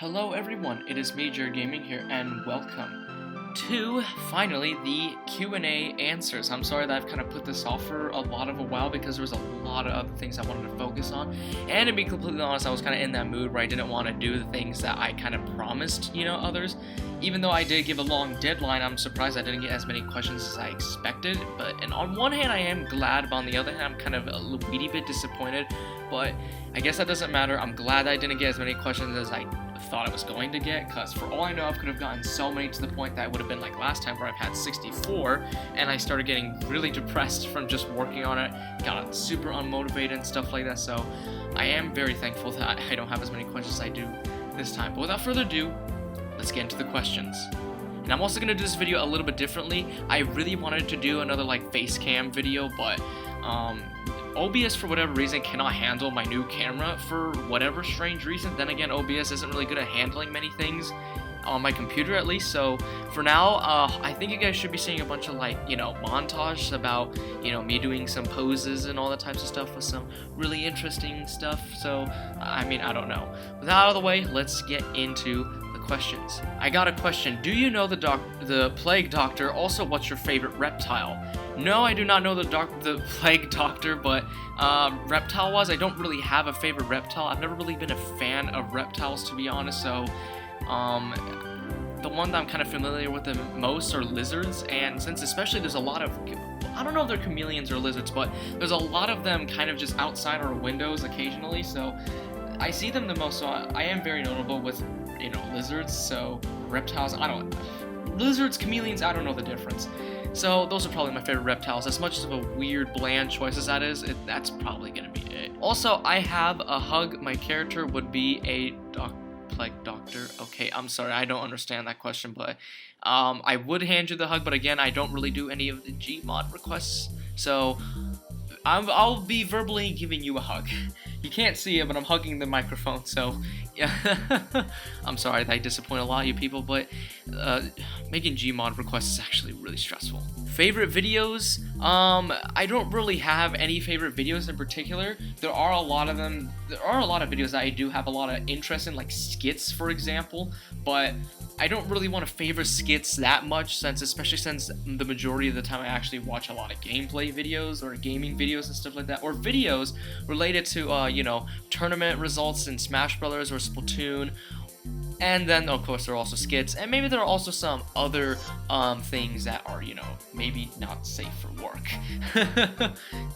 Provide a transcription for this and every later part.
Hello everyone, it is me, Jared Gaming here, and welcome to, finally, the Q&A answers. I'm sorry that I've kind of put this off for a while because there was a lot of other things I wanted to focus on, and to be completely honest, I was kind of in that mood where I didn't want to do the things that I kind of promised, others. Even though I did give a long deadline, I'm surprised I didn't get as many questions as I expected, and on one hand I am glad, but on the other hand I'm kind of a wee bit disappointed, but I guess that doesn't matter. I'm glad I didn't get as many questions as I thought I was going to get, because for all I know I could have gotten so many to the point that it would have been like last time where I've had 64 and I started getting really depressed from just working on it, got super unmotivated and stuff like that. So I am very thankful that I don't have as many questions as I do this time. But without further ado, let's get into the questions. And I'm also going to do this video a little bit differently. I really wanted to do another face cam video, but OBS for whatever reason cannot handle my new camera for whatever strange reason. Then again, OBS isn't really good at handling many things on my computer, at least. So for now, I think you guys should be seeing a bunch of montages about me doing some poses and all that types of stuff with some really interesting stuff. So I mean, I don't know. With that out of the way, let's get into the questions. I got a question. Do you know the plague doctor? Also, what's your favorite reptile? No, I do not know the plague doctor, but reptile-wise, I don't really have a favorite reptile. I've never really been a fan of reptiles, to be honest, so the one that I'm kind of familiar with the most are lizards, and since especially there's a lot of, I don't know if they're chameleons or lizards, but there's a lot of them kind of just outside our windows occasionally, so I see them the most, so I am very notable with, lizards, so reptiles, lizards, chameleons, I don't know the difference. So those are probably my favorite reptiles. As much of a weird, bland choice as that is, that's probably gonna be it. Also, I have a hug. My character would be a plague doctor. Okay, I'm sorry, I don't understand that question, but I would hand you the hug, but again, I don't really do any of the Gmod requests, so I'll be verbally giving you a hug. You can't see it, but I'm hugging the microphone, so yeah. I'm sorry that I disappoint a lot of you people, but making Gmod requests is actually really stressful. Favorite videos? I don't really have any favorite videos in particular. There are a lot of them. There are a lot of videos that I do have a lot of interest in, like skits, for example, but I don't really want to favor skits that much, especially since the majority of the time I actually watch a lot of gameplay videos or gaming videos and stuff like that, or videos related to tournament results in Smash Brothers or Splatoon. And then, of course, there are also skits, and maybe there are also some other things that are, maybe not safe for work.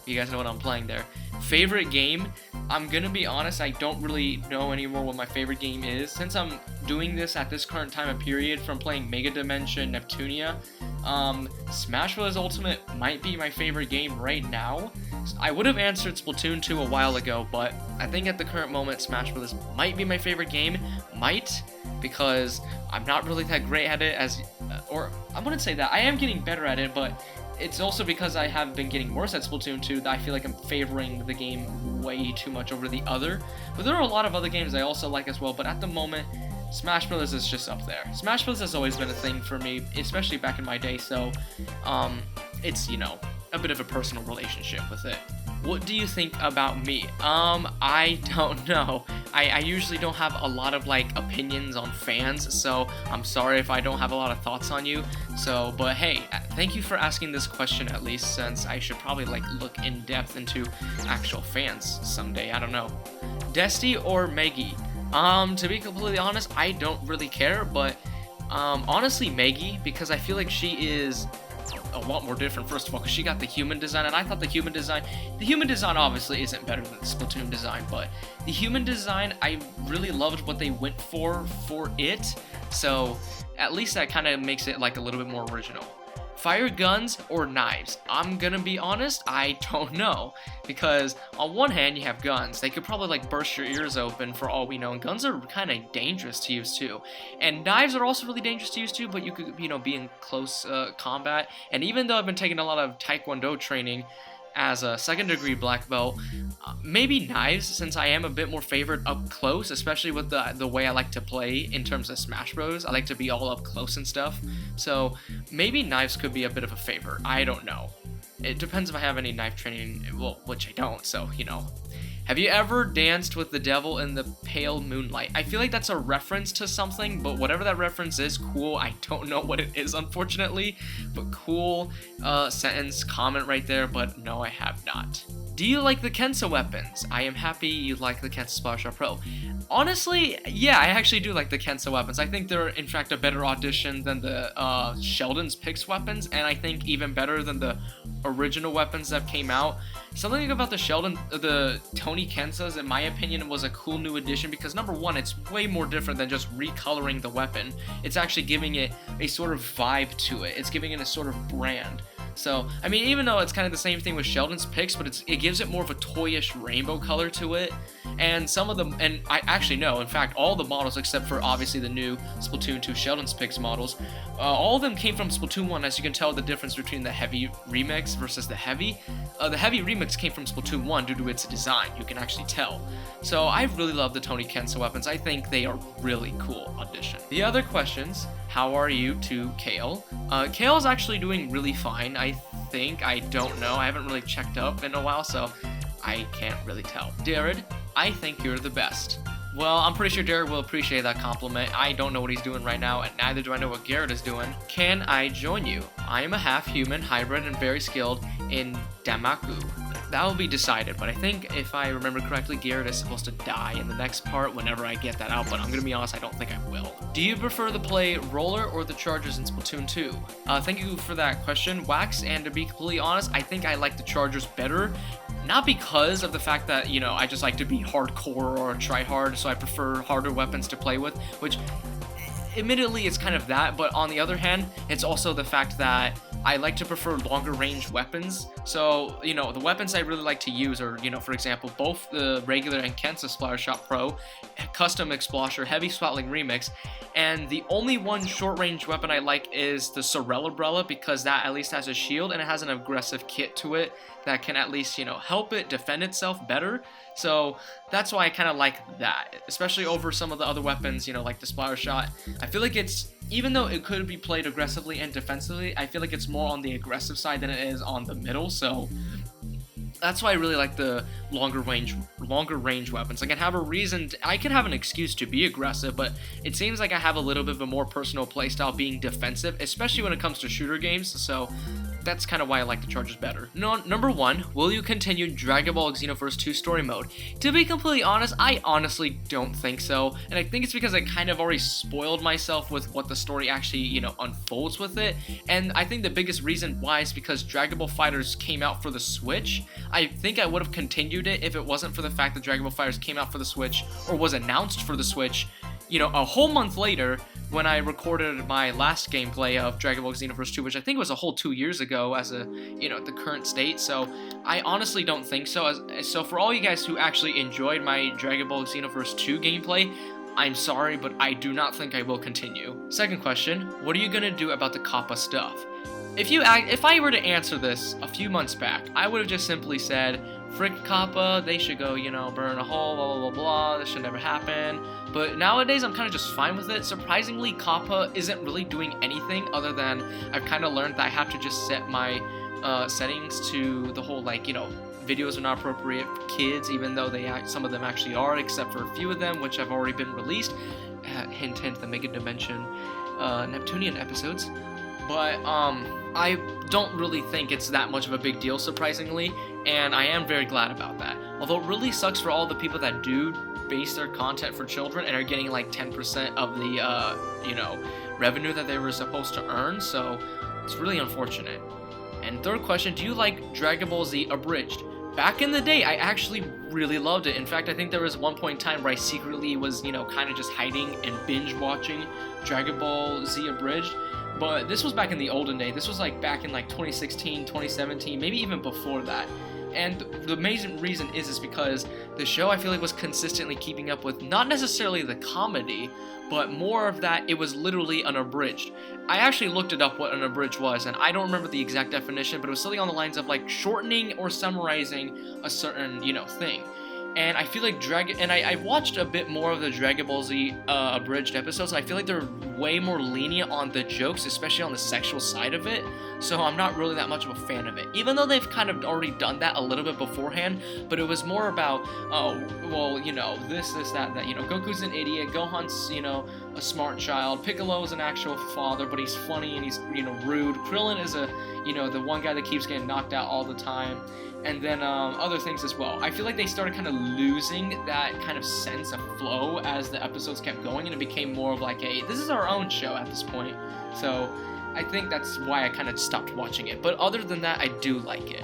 You guys know what I'm playing there. Favorite game? I'm gonna be honest, I don't really know anymore what my favorite game is. Since I'm doing this at this current time of period from playing Mega Dimension Neptunia, Smash Bros. Ultimate might be my favorite game right now. I would have answered Splatoon 2 a while ago, but I think at the current moment, Smash Bros. Might be my favorite game. Because I'm not really that great at it or I wouldn't say that. I am getting better at it, but it's also because I have been getting worse at Splatoon 2 that I feel like I'm favoring the game way too much over the other. But there are a lot of other games I also like as well, but at the moment, Smash Bros. Is just up there. Smash Bros. Has always been a thing for me, especially back in my day, so it's, a bit of a personal relationship with it. What do you think about me? I don't know. I usually don't have a lot of opinions on fans, so I'm sorry if I don't have a lot of thoughts on you. So, but hey, thank you for asking this question at least, since I should probably look in depth into actual fans someday. I don't know. Desti or Maggie? To be completely honest, I don't really care, but honestly Maggie, because I feel like she is a lot more different, first of all, because she got the human design, and I thought the human design obviously isn't better than the Splatoon design, but the human design, I really loved what they went for it, so at least that kind of makes it a little bit more original. Fire guns or knives? I'm gonna be honest, I don't know, because on one hand you have guns. They could probably burst your ears open for all we know, and guns are kind of dangerous to use too. And knives are also really dangerous to use too, but you could be in close combat. And even though I've been taking a lot of Taekwondo training as a second degree black belt, maybe knives, since I am a bit more favored up close, especially with the way I like to play in terms of Smash Bros. I like to be all up close and stuff, so maybe knives could be a bit of a favor. I don't know. It depends if I have any knife training, well, which I don't, so Have you ever danced with the devil in the pale moonlight? I feel like that's a reference to something, but whatever that reference is, cool. I don't know what it is, unfortunately, but cool sentence, comment right there, but no, I have not. Do you like the Kensa weapons? I am happy you like the Kensa Splash Shot Pro. Honestly, yeah, I actually do like the Kensa weapons. I think they're, in fact, a better audition than the Sheldon's Picks weapons, and I think even better than the original weapons that came out. Something about the Tony Kensas, in my opinion, was a cool new addition because, number one, it's way more different than just recoloring the weapon. It's actually giving it a sort of vibe to it. It's giving it a sort of brand. So, I mean, even though it's kind of the same thing with Sheldon's Picks, but it gives it more of a toyish rainbow color to it. And some of them, and I actually know, in fact, all the models except for obviously the new Splatoon 2 Sheldon's Picks models, all of them came from Splatoon 1, as you can tell the difference between the Heavy remix versus the Heavy. The Heavy remix came from Splatoon 1 due to its design, you can actually tell. So I really love the Tony Kensa weapons. I think they are really cool addition. The other questions, how are you to Kale? Kale's actually doing really fine, I think. I don't know. I haven't really checked up in a while, so I can't really tell. Jared, I think you're the best. Well, I'm pretty sure Jared will appreciate that compliment. I don't know what he's doing right now, and neither do I know what Garrett is doing. Can I join you? I am a half-human, hybrid, and very skilled in Damaku. That will be decided, but I think if I remember correctly, Garrett is supposed to die in the next part whenever I get that out, but I'm gonna be honest, I don't think I will. Do you prefer to play Roller or the Chargers in Splatoon 2? Thank you for that question, Wax, and to be completely honest, I think I like the Chargers better. Not because of the fact that, you know, I just like to be hardcore or try hard, so I prefer harder weapons to play with, which admittedly it's kind of that, but on the other hand, it's also the fact that I like to prefer longer range weapons. So, you know, the weapons I really like to use are, you know, for example, both the regular and Kensa Splatter Shot Pro, Custom Explosher, Heavy Swatling Remix, and the only one short range weapon I like is the Sorel Umbrella because that at least has a shield and it has an aggressive kit to it that can at least, you know, help it defend itself better. So that's why I kind of like that, especially over some of the other weapons, you know, like the Splatter Shot. I feel like it's, even though it could be played aggressively and defensively, I feel like it's more on the aggressive side than it is on the middle, so that's why I really like the longer range weapons. I can have a reason, I can have an excuse to be aggressive, but it seems like I have a little bit of a more personal playstyle being defensive, especially when it comes to shooter games, so that's kind of why I like the Chargers better. Number 1, will you continue Dragon Ball Xenoverse 2 story mode? To be completely honest, I honestly don't think so, and I think it's because I kind of already spoiled myself with what the story actually, you know, unfolds with it, and I think the biggest reason why is because Dragon Ball FighterZ came out for the Switch. I think I would have continued it if it wasn't for the fact that Dragon Ball FighterZ came out for the Switch, or was announced for the Switch, you know, a whole month later when I recorded my last gameplay of Dragon Ball Xenoverse 2, which I think was a whole 2 years ago as a, you know, the current state, so I honestly don't think so. So for all you guys who actually enjoyed my Dragon Ball Xenoverse 2 gameplay, I'm sorry, but I do not think I will continue. Second question, what are you gonna do about the Kappa stuff? If I were to answer this a few months back, I would have just simply said, frick Kappa, they should go, you know, burn a hole, blah, blah, blah, blah, this should never happen. But nowadays, I'm kind of just fine with it. Surprisingly, Kappa isn't really doing anything other than I've kind of learned that I have to just set my settings to the whole, like, you know, videos are not appropriate for kids, even though some of them actually are, except for a few of them, which have already been released. Hint, hint, the Mega Dimension Neptunian episodes. But I don't really think it's that much of a big deal, surprisingly, and I am very glad about that. Although it really sucks for all the people that do base their content for children and are getting like 10% of the, you know, revenue that they were supposed to earn, so it's really unfortunate. And third question, do you like Dragon Ball Z Abridged? Back in the day, I actually really loved it. In fact, I think there was one point in time where I secretly was, you know, kind of just hiding and binge watching Dragon Ball Z Abridged. But this was back in the olden day. This was like back in like 2016, 2017, maybe even before that. And the amazing reason is because the show, I feel like, was consistently keeping up with not necessarily the comedy, but more of that it was literally an abridged. I actually looked it up what an abridged was, and I don't remember the exact definition, but it was something on the lines of like shortening or summarizing a certain, you know, thing. And I feel like I've watched a bit more of the Dragon Ball Z abridged episodes, and I feel like they're way more lenient on the jokes, especially on the sexual side of it. So I'm not really that much of a fan of it, even though they've kind of already done that a little bit beforehand. But it was more about, oh, well, you know, this, that. You know, Goku's an idiot, Gohan's, you know, a smart child, Piccolo's an actual father, but he's funny and he's, you know, rude. Krillin is the one guy that keeps getting knocked out all the time. And then other things as well. I feel like they started kind of losing that kind of sense of flow as the episodes kept going, and it became more of like this is our own show at this point. So I think that's why I kind of stopped watching it. But other than that, I do like it.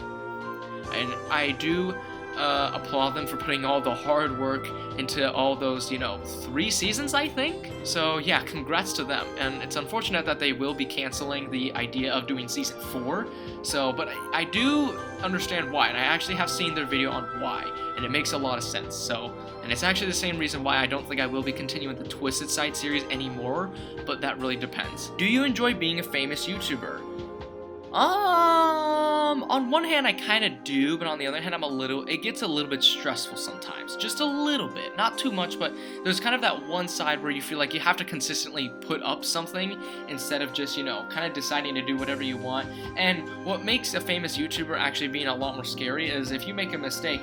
And I do applaud them for putting all the hard work into all those, 3 seasons, I think. So yeah, congrats to them. And it's unfortunate that they will be canceling the idea of doing season 4. So, but I do understand why, and I actually have seen their video on why, and it makes a lot of sense. So, and it's actually the same reason why I don't think I will be continuing the Twisted Side series anymore, but that really depends. Do you enjoy being a famous YouTuber? On one hand I kind of do, but on the other hand it gets a little bit stressful sometimes. Just a little bit, not too much, but there's kind of that one side where you feel like you have to consistently put up something instead of just, kind of deciding to do whatever you want. And what makes a famous YouTuber actually being a lot more scary is if you make a mistake,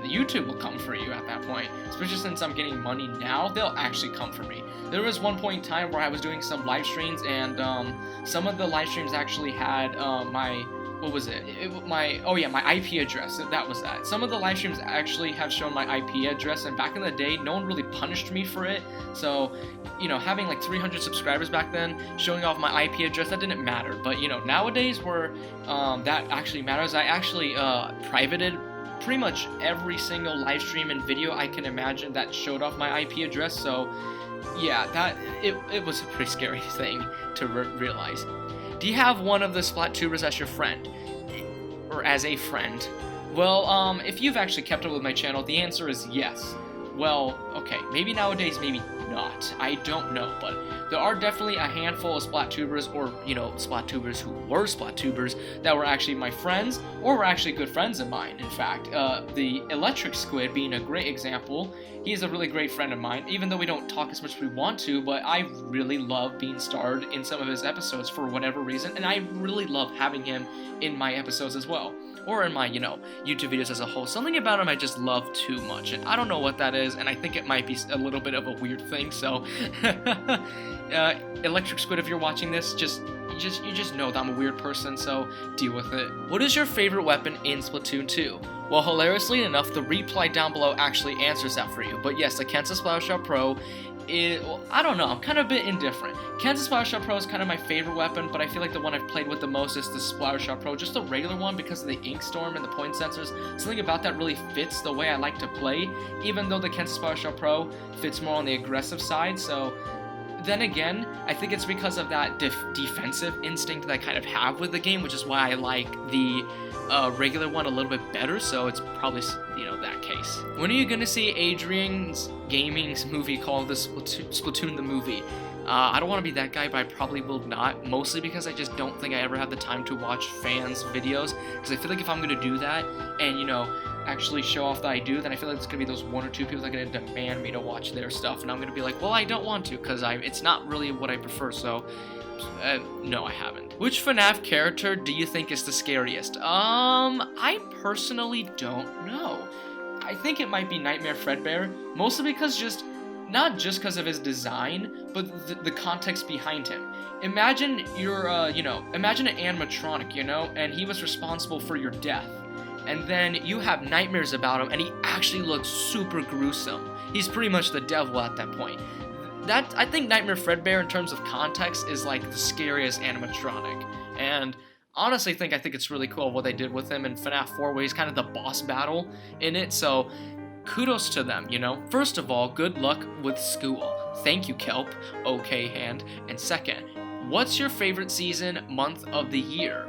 YouTube will come for you at that point. Especially since I'm getting money now, they'll actually come for me. There was one point in time where I was doing some live streams, and some of the live streams actually had my IP address. That was that. Some of the live streams actually have shown my IP address, and back in the day, no one really punished me for it. So, having like 300 subscribers back then, showing off my IP address, that didn't matter. But, nowadays where that actually matters, I actually privated pretty much every single live stream and video I can imagine that showed off my IP address. So yeah, it was a pretty scary thing to realize. Do you have one of the Splatubers as your friend? Or as a friend? Well, if you've actually kept up with my channel, the answer is yes. Well, okay, maybe nowadays, maybe not. I don't know, but there are definitely a handful of Splatubers, or, Splatubers who were Splatubers, that were actually my friends, or were actually good friends of mine, in fact. The Electric Squid being a great example. He's a really great friend of mine, even though we don't talk as much as we want to, but I really love being starred in some of his episodes for whatever reason, and I really love having him in my episodes as well. Or in my, YouTube videos as a whole. Something about him I just love too much, and I don't know what that is, and I think it might be a little bit of a weird thing, so... Electric Squid, if you're watching this, you just know that I'm a weird person, so deal with it. What is your favorite weapon in Splatoon 2? Well, hilariously enough, the reply down below actually answers that for you, but yes, the Kensa Splash Shot Pro I don't know, I'm kind of a bit indifferent. Kensa Splash Shot Pro is kind of my favorite weapon, but I feel like the one I've played with the most is the Splash Shot Pro, just the regular one because of the ink storm and the point sensors. Something about that really fits the way I like to play, even though the Kensa Splash Shot Pro fits more on the aggressive side, so... Then again, I think it's because of that defensive instinct that I kind of have with the game, which is why I like the regular one a little bit better, so it's probably, that case. When are you gonna see Adrian's Gaming's movie called the Splatoon the Movie? I don't want to be that guy, but I probably will not, mostly because I just don't think I ever have the time to watch fans' videos, because I feel like if I'm gonna do that, and, actually show off that I do, then I feel like there's gonna be those 1 or 2 people that are gonna demand me to watch their stuff, and I'm gonna be like, well, I don't want to, because it's not really what I prefer, so no, I haven't. Which FNAF character do you think is the scariest? I personally don't know. I think it might be Nightmare Fredbear, mostly because not just because of his design, but the context behind him. Imagine imagine an animatronic, and he was responsible for your death. And then you have nightmares about him, and he actually looks super gruesome. He's pretty much the devil at that point. I think Nightmare Fredbear, in terms of context, is like the scariest animatronic. And honestly, I think it's really cool what they did with him in FNAF 4, where he's kind of the boss battle in it. So kudos to them, First of all, good luck with school. Thank you, Kelp. Okay, Hand. And second, what's your favorite season, month of the year?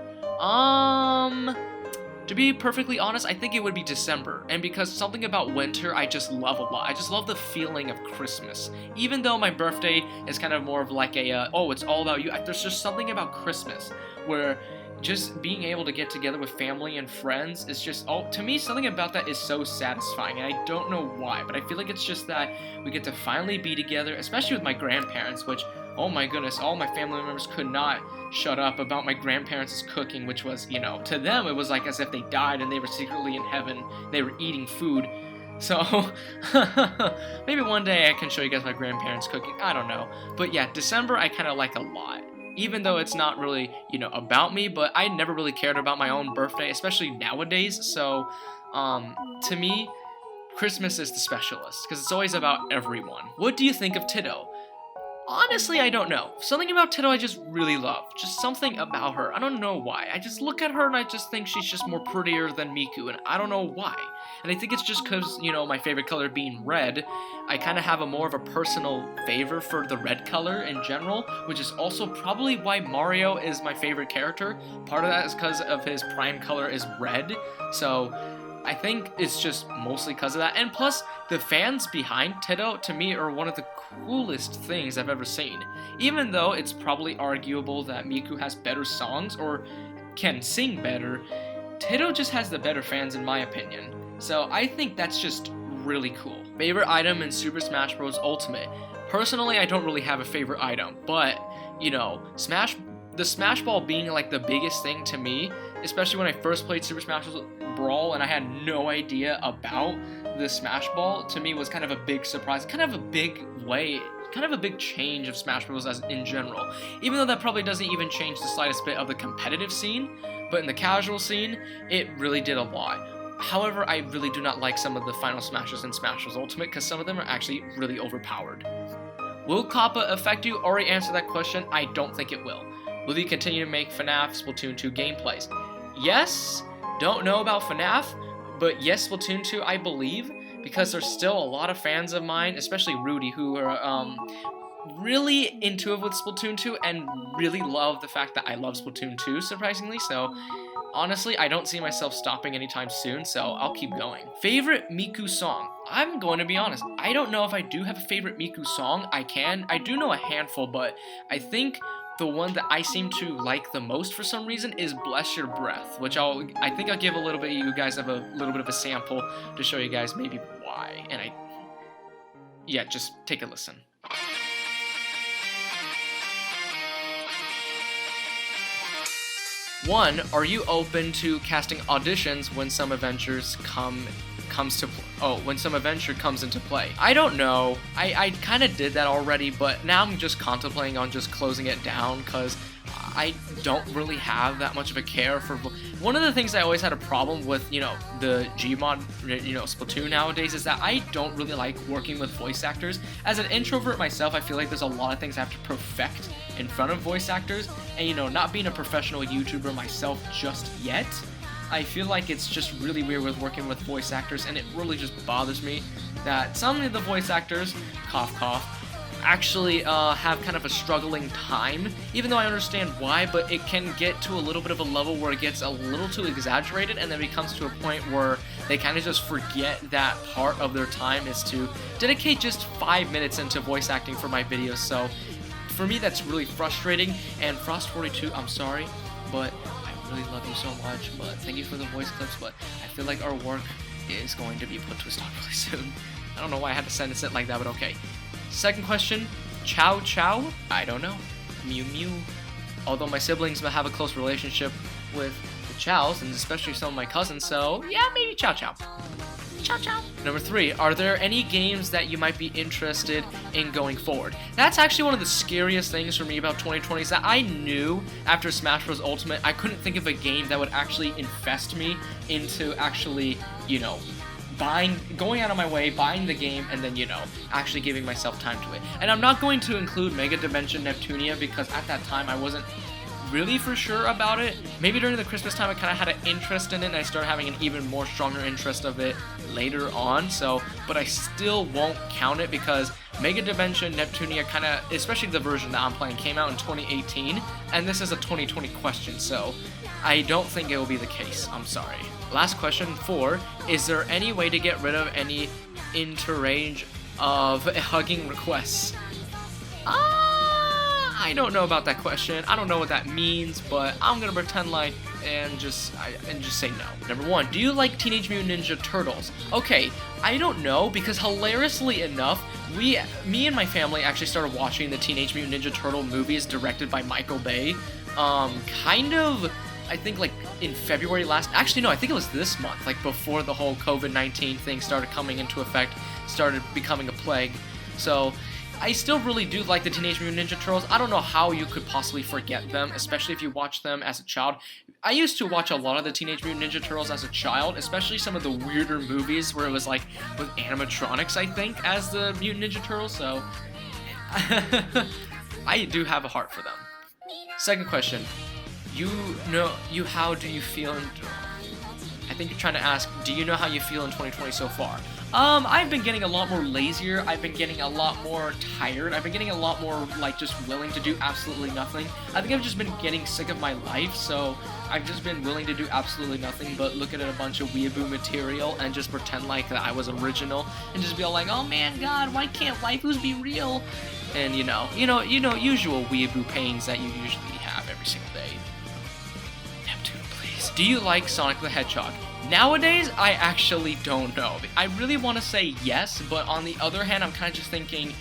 To be perfectly honest, I think it would be December, and because something about winter I just love a lot. I just love the feeling of Christmas. Even though my birthday is kind of more of like a, oh, it's all about you, there's just something about Christmas where, just being able to get together with family and friends is just, oh, to me, something about that is so satisfying, and I don't know why, but I feel like it's just that we get to finally be together, especially with my grandparents, which, oh my goodness, all my family members could not shut up about my grandparents' cooking, which was, you know, to them, it was like as if they died and they were secretly in heaven, they were eating food. So, maybe one day I can show you guys my grandparents cooking, I don't know. But yeah, December I kind of like a lot. Even though it's not really, you know, about me, but I never really cared about my own birthday, especially nowadays. So, to me, Christmas is the specialist, because it's always about everyone. What do you think of Tito? Honestly, I don't know. Something about Tito I just really love. Just something about her. I don't know why. I just look at her and I just think she's just more prettier than Miku, and I don't know why. And I think it's just because, you know, my favorite color being red, I kind of have a more of a personal favor for the red color in general, which is also probably why Mario is my favorite character. Part of that is because of his prime color is red, so I think it's just mostly because of that. And plus, the fans behind Tito, to me, are one of the coolest things I've ever seen. Even though it's probably arguable that Miku has better songs or can sing better, Tito just has the better fans in my opinion. So I think that's just really cool. Favorite item in Super Smash Bros. Ultimate. Personally, I don't really have a favorite item, but, you know, the Smash Ball being like the biggest thing to me, especially when I first played Super Smash Bros. Brawl and I had no idea about the Smash Ball, to me was kind of a big surprise, kind of a big change of Smash Bros. As in general. Even though that probably doesn't even change the slightest bit of the competitive scene, but in the casual scene, it really did a lot. However, I really do not like some of the final smashes in Smash Bros. Ultimate because some of them are actually really overpowered. Will Kappa affect you? Already answered that question. I don't think it will. Will you continue to make FNAF Splatoon 2 gameplays? Yes. Don't know about FNAF, but yes, Splatoon 2, I believe, because there's still a lot of fans of mine, especially Rudy, who are really into it with Splatoon 2 and really love the fact that I love Splatoon 2, surprisingly. So honestly, I don't see myself stopping anytime soon, so I'll keep going. Favorite Miku song? I'm going to be honest, I don't know if I do have a favorite Miku song. I do know a handful, but I think the one that I seem to like the most for some reason is Bless Your Breath, which I think I'll give a little bit, you guys have a little bit of a sample to show you guys maybe why, and yeah, just take a listen. One, are you open to casting auditions when some adventure comes into play? I don't know. I kind of did that already, but now I'm just contemplating on just closing it down because I don't really have that much of a care for. One of the things I always had a problem with, you know, the Gmod, you know, Splatoon nowadays is that I don't really like working with voice actors. As an introvert myself, I feel like there's a lot of things I have to perfect in front of voice actors, and you know, not being a professional YouTuber myself just yet, I feel like it's just really weird with working with voice actors, and it really just bothers me that some of the voice actors, cough cough, actually have kind of a struggling time, even though I understand why, but it can get to a little bit of a level where it gets a little too exaggerated, and then it comes to a point where they kind of just forget that part of their time is to dedicate just 5 minutes into voice acting for my videos. So for me, that's really frustrating, and Frost42, I'm sorry, but I really love you so much, but thank you for the voice clips, but I feel like our work is going to be put to a stop really soon. I don't know why I had to sentence it like that, but okay. Second question, Chow Chow? I don't know. Mew Mew. Although my siblings have a close relationship with the Chows, and especially some of my cousins, so yeah, maybe Chow Chow. Chow Chow. Number 3, are there any games that you might be interested in going forward? That's actually one of the scariest things for me about 2020 is that I knew after Smash Bros. Ultimate, I couldn't think of a game that would actually infest me into actually, you know, going out of my way, buying the game, and then, you know, actually giving myself time to it. And I'm not going to include Mega Dimension Neptunia because at that time I wasn't really for sure about it. Maybe during the Christmas time I kind of had an interest in it, and I started having an even more stronger interest of it later on, so, but I still won't count it because Mega Dimension Neptunia kind of, especially the version that I'm playing, came out in 2018, and this is a 2020 question, so I don't think it will be the case. I'm sorry. Last question, 4. Is there any way to get rid of any interrange of hugging requests? I don't know about that question. I don't know what that means, but I'm gonna pretend like and just say no. Number 1, do you like Teenage Mutant Ninja Turtles? Okay, I don't know, because hilariously enough, me and my family actually started watching the Teenage Mutant Ninja Turtle movies directed by Michael Bay. Kind of, I think like in February actually no, I think it was this month, like before the whole COVID-19 thing started coming into effect, started becoming a plague. So I still really do like the Teenage Mutant Ninja Turtles. I don't know how you could possibly forget them, especially if you watch them as a child. I used to watch a lot of the Teenage Mutant Ninja Turtles as a child, especially some of the weirder movies where it was like with animatronics, I think, as the Mutant Ninja Turtles, so I do have a heart for them. Second question, how do you feel I think you're trying to ask, do you know how you feel in 2020 so far? I've been getting a lot more lazier, I've been getting a lot more tired, I've been getting a lot more, like, just willing to do absolutely nothing. I think I've just been getting sick of my life, so I've just been willing to do absolutely nothing but look at a bunch of weeaboo material and just pretend like that I was original, and just be all like, oh man, God, why can't waifus be real? And usual weeaboo pains that you usually have every single day. Neptune, please. Do you like Sonic the Hedgehog? Nowadays, I actually don't know. I really want to say yes, but on the other hand, I'm kind of just thinking,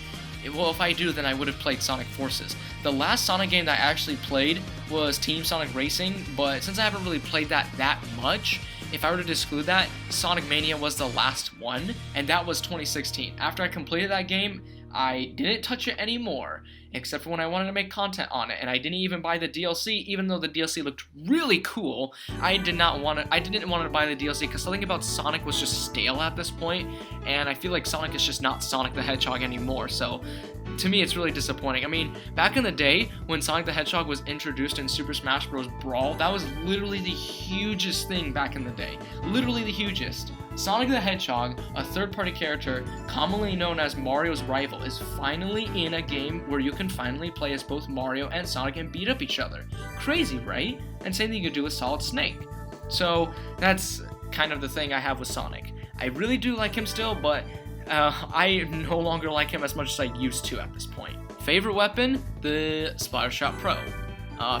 well, if I do, then I would have played Sonic Forces. The last Sonic game that I actually played was Team Sonic Racing, but since I haven't really played that much, if I were to exclude that, Sonic Mania was the last one, and that was 2016. After I completed that game, I didn't touch it anymore, except for when I wanted to make content on it, and I didn't even buy the DLC, even though the DLC looked really cool. I didn't want to buy the DLC because something about Sonic was just stale at this point, and I feel like Sonic is just not Sonic the Hedgehog anymore, so to me it's really disappointing. I mean, back in the day, when Sonic the Hedgehog was introduced in Super Smash Bros. Brawl, that was literally the hugest thing back in the day. Literally the hugest. Sonic the Hedgehog, a third-party character commonly known as Mario's rival, is finally in a game where you can finally play as both Mario and Sonic and beat up each other. Crazy, right? And same thing you could do with Solid Snake. So that's kind of the thing I have with Sonic. I really do like him still, but I no longer like him as much as I used to at this point. Favorite weapon? The Splattershot Pro.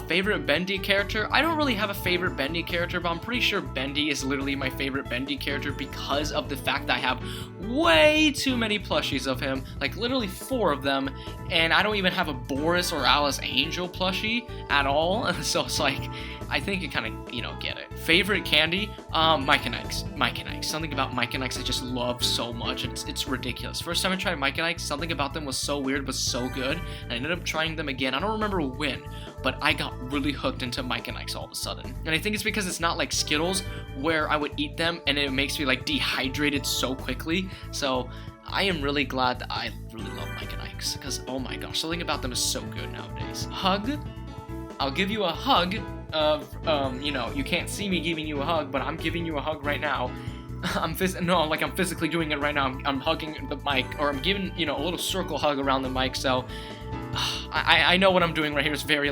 Favorite Bendy character? I don't really have a favorite Bendy character, but I'm pretty sure Bendy is literally my favorite Bendy character because of the fact that I have way too many plushies of him, like literally 4 of them, and I don't even have a Boris or Alice Angel plushie at all, so it's like, I think you kind of, get it. Favorite candy? Mike and Ike's. Mike and Ike's. Something about Mike and Ike's I just love so much, it's ridiculous. First time I tried Mike and Ike's, something about them was so weird but so good, and I ended up trying them again. I don't remember when, but I got really hooked into Mike and Ike's all of a sudden. And I think it's because it's not like Skittles, where I would eat them and it makes me like dehydrated so quickly. So I am really glad that I really love Mike and Ike's, because oh my gosh, something about them is so good nowadays. Hug? I'll give you a hug of, you can't see me giving you a hug, but I'm giving you a hug right now. I'm physically doing it right now. I'm hugging the mic, or I'm giving, a little circle hug around the mic, so I know what I'm doing right here is very,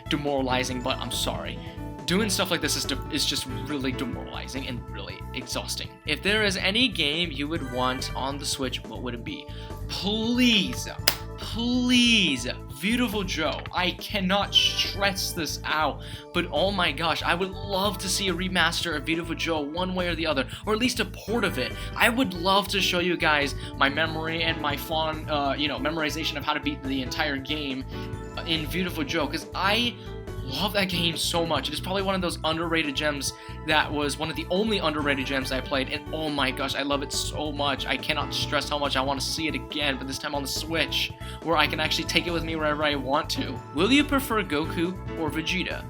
demoralizing, but I'm sorry. Doing stuff like this is just really demoralizing and really exhausting. If there is any game you would want on the Switch, what would it be? Please, Beautiful Joe. I cannot stress this out, but oh my gosh, I would love to see a remaster of Beautiful Joe one way or the other, or at least a port of it. I would love to show you guys my memory and my fond, memorization of how to beat the entire game in Beautiful Joe, because I love that game so much. It is probably one of those underrated gems that was one of the only underrated gems I played, and oh my gosh, I love it so much. I cannot stress how much I want to see it again, but this time on the Switch, where I can actually take it with me wherever I want to. Will you prefer Goku or Vegeta?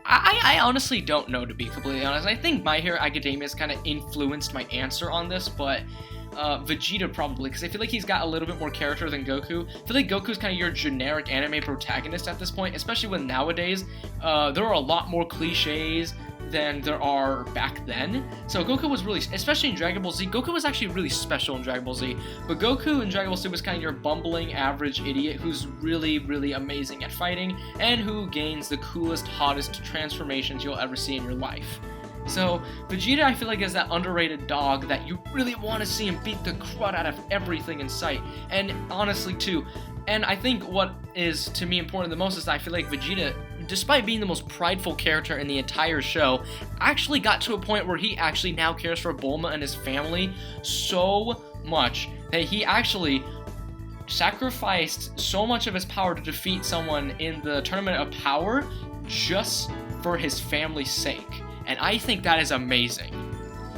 I honestly don't know, to be completely honest. I think My Hero Academia has kind of influenced my answer on this, but Vegeta probably, because I feel like he's got a little bit more character than Goku. I feel like Goku's kind of your generic anime protagonist at this point, especially when nowadays there are a lot more cliches than there are back then. So Goku was really, especially in Dragon Ball Z, Goku was actually really special in Dragon Ball Z, but Goku in Dragon Ball Z was kind of your bumbling average idiot who's really, really amazing at fighting and who gains the coolest, hottest transformations you'll ever see in your life. So, Vegeta, I feel like, is that underrated dog that you really want to see him beat the crud out of everything in sight. And honestly, too, And I think what is, to me, important the most is that I feel like Vegeta, despite being the most prideful character in the entire show, actually got to a point where he actually now cares for Bulma and his family so much that he actually sacrificed so much of his power to defeat someone in the Tournament of Power just for his family's sake. And I think that is amazing.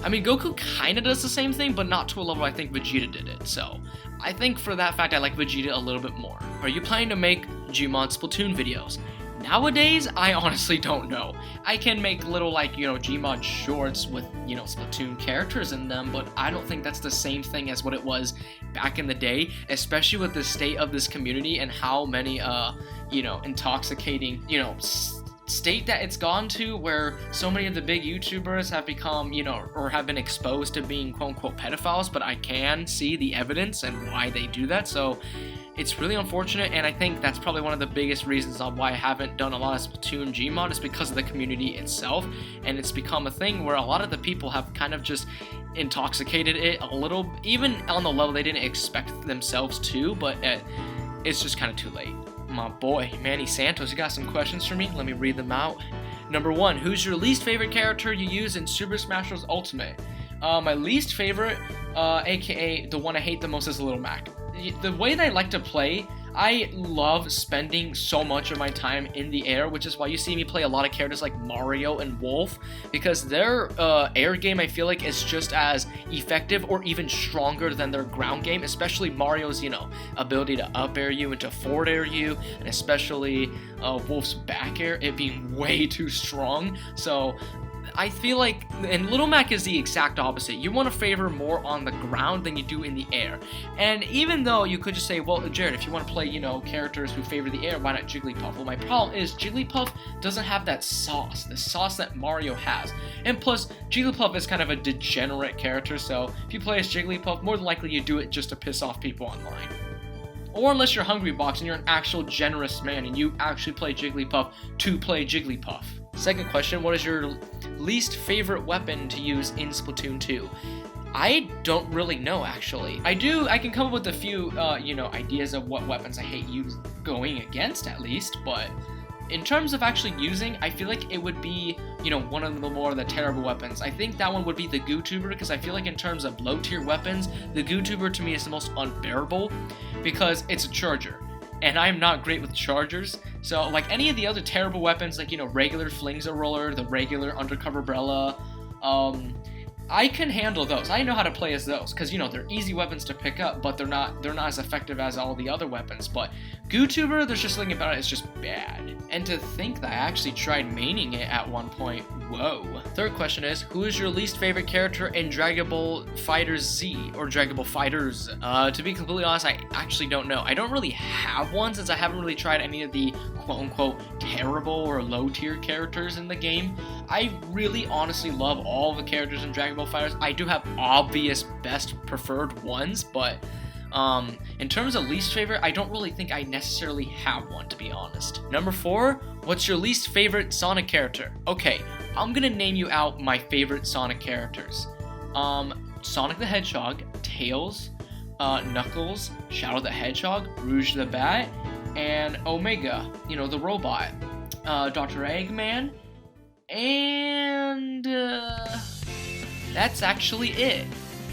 I mean, Goku kind of does the same thing, but not to a level I think Vegeta did it. So I think for that fact, I like Vegeta a little bit more. Are you planning to make Gmod Splatoon videos? Nowadays, I honestly don't know. I can make little, like, you know, Gmod shorts with, you know, Splatoon characters in them, but I don't think that's the same thing as what it was back in the day, especially with the state of this community and how many, you know, intoxicating, you know, state that it's gone to, where so many of the big YouTubers have become, you know, or have been exposed to being quote-unquote pedophiles, but I can see the evidence and why they do that, so it's really unfortunate, and I think that's probably one of the biggest reasons on why I haven't done a lot of Splatoon Gmod is because of the community itself, and it's become a thing where a lot of the people have kind of just intoxicated it a little, even on the level they didn't expect themselves to, but it's just kind of too late. My boy, Manny Santos, you got some questions for me? Let me read them out. Number 1, who's your least favorite character you use in Super Smash Bros. Ultimate? My least favorite, aka the one I hate the most, is Little Mac. The way that I like to play, I love spending so much of my time in the air, which is why you see me play a lot of characters like Mario and Wolf, because their air game, I feel like, is just as effective or even stronger than their ground game, especially Mario's, you know, ability to up air you and to forward air you, and especially Wolf's back air, it being way too strong. So I feel like, and Little Mac is the exact opposite. You want to favor more on the ground than you do in the air. And even though you could just say, well, Jared, if you want to play, you know, characters who favor the air, why not Jigglypuff? Well, my problem is Jigglypuff doesn't have that sauce, the sauce that Mario has. And plus, Jigglypuff is kind of a degenerate character, so if you play as Jigglypuff, more than likely you do it just to piss off people online. Or unless you're Hungrybox and you're an actual generous man and you actually play Jigglypuff to play Jigglypuff. Second question, what is your least favorite weapon to use in Splatoon 2? I don't really know, actually. I can come up with a few, you know, ideas of what weapons I hate going against, at least, but in terms of actually using, I feel like it would be, you know, one of the more of the terrible weapons. I think that one would be the Gootuber, because I feel like in terms of low-tier weapons, the Gootuber to me is the most unbearable, because it's a charger. And I'm not great with chargers, so like any of the other terrible weapons, like, you know, regular Flingza Roller, the regular Undercover Umbrella, I can handle those. I know how to play as those, because, you know, they're easy weapons to pick up, but they're not as effective as all the other weapons. But Gootuber, there's just something about it, it's just bad. And to think that I actually tried maining it at one point, whoa. Third question is, who is your least favorite character in Dragon Ball FighterZ Z, or Dragon Ball Fighters? To be completely honest, I actually don't know. I don't really have one, since I haven't really tried any of the quote-unquote terrible or low-tier characters in the game. I really honestly love all the characters in Dragon Ball FighterZ. I do have obvious best preferred ones, but in terms of least favorite, I don't really think I necessarily have one, to be honest. Number 4, what's your least favorite Sonic character? Okay, I'm gonna name you out my favorite Sonic characters. Sonic the Hedgehog, Tails, Knuckles, Shadow the Hedgehog, Rouge the Bat, and Omega, you know, the robot, Dr. Eggman, and that's actually it.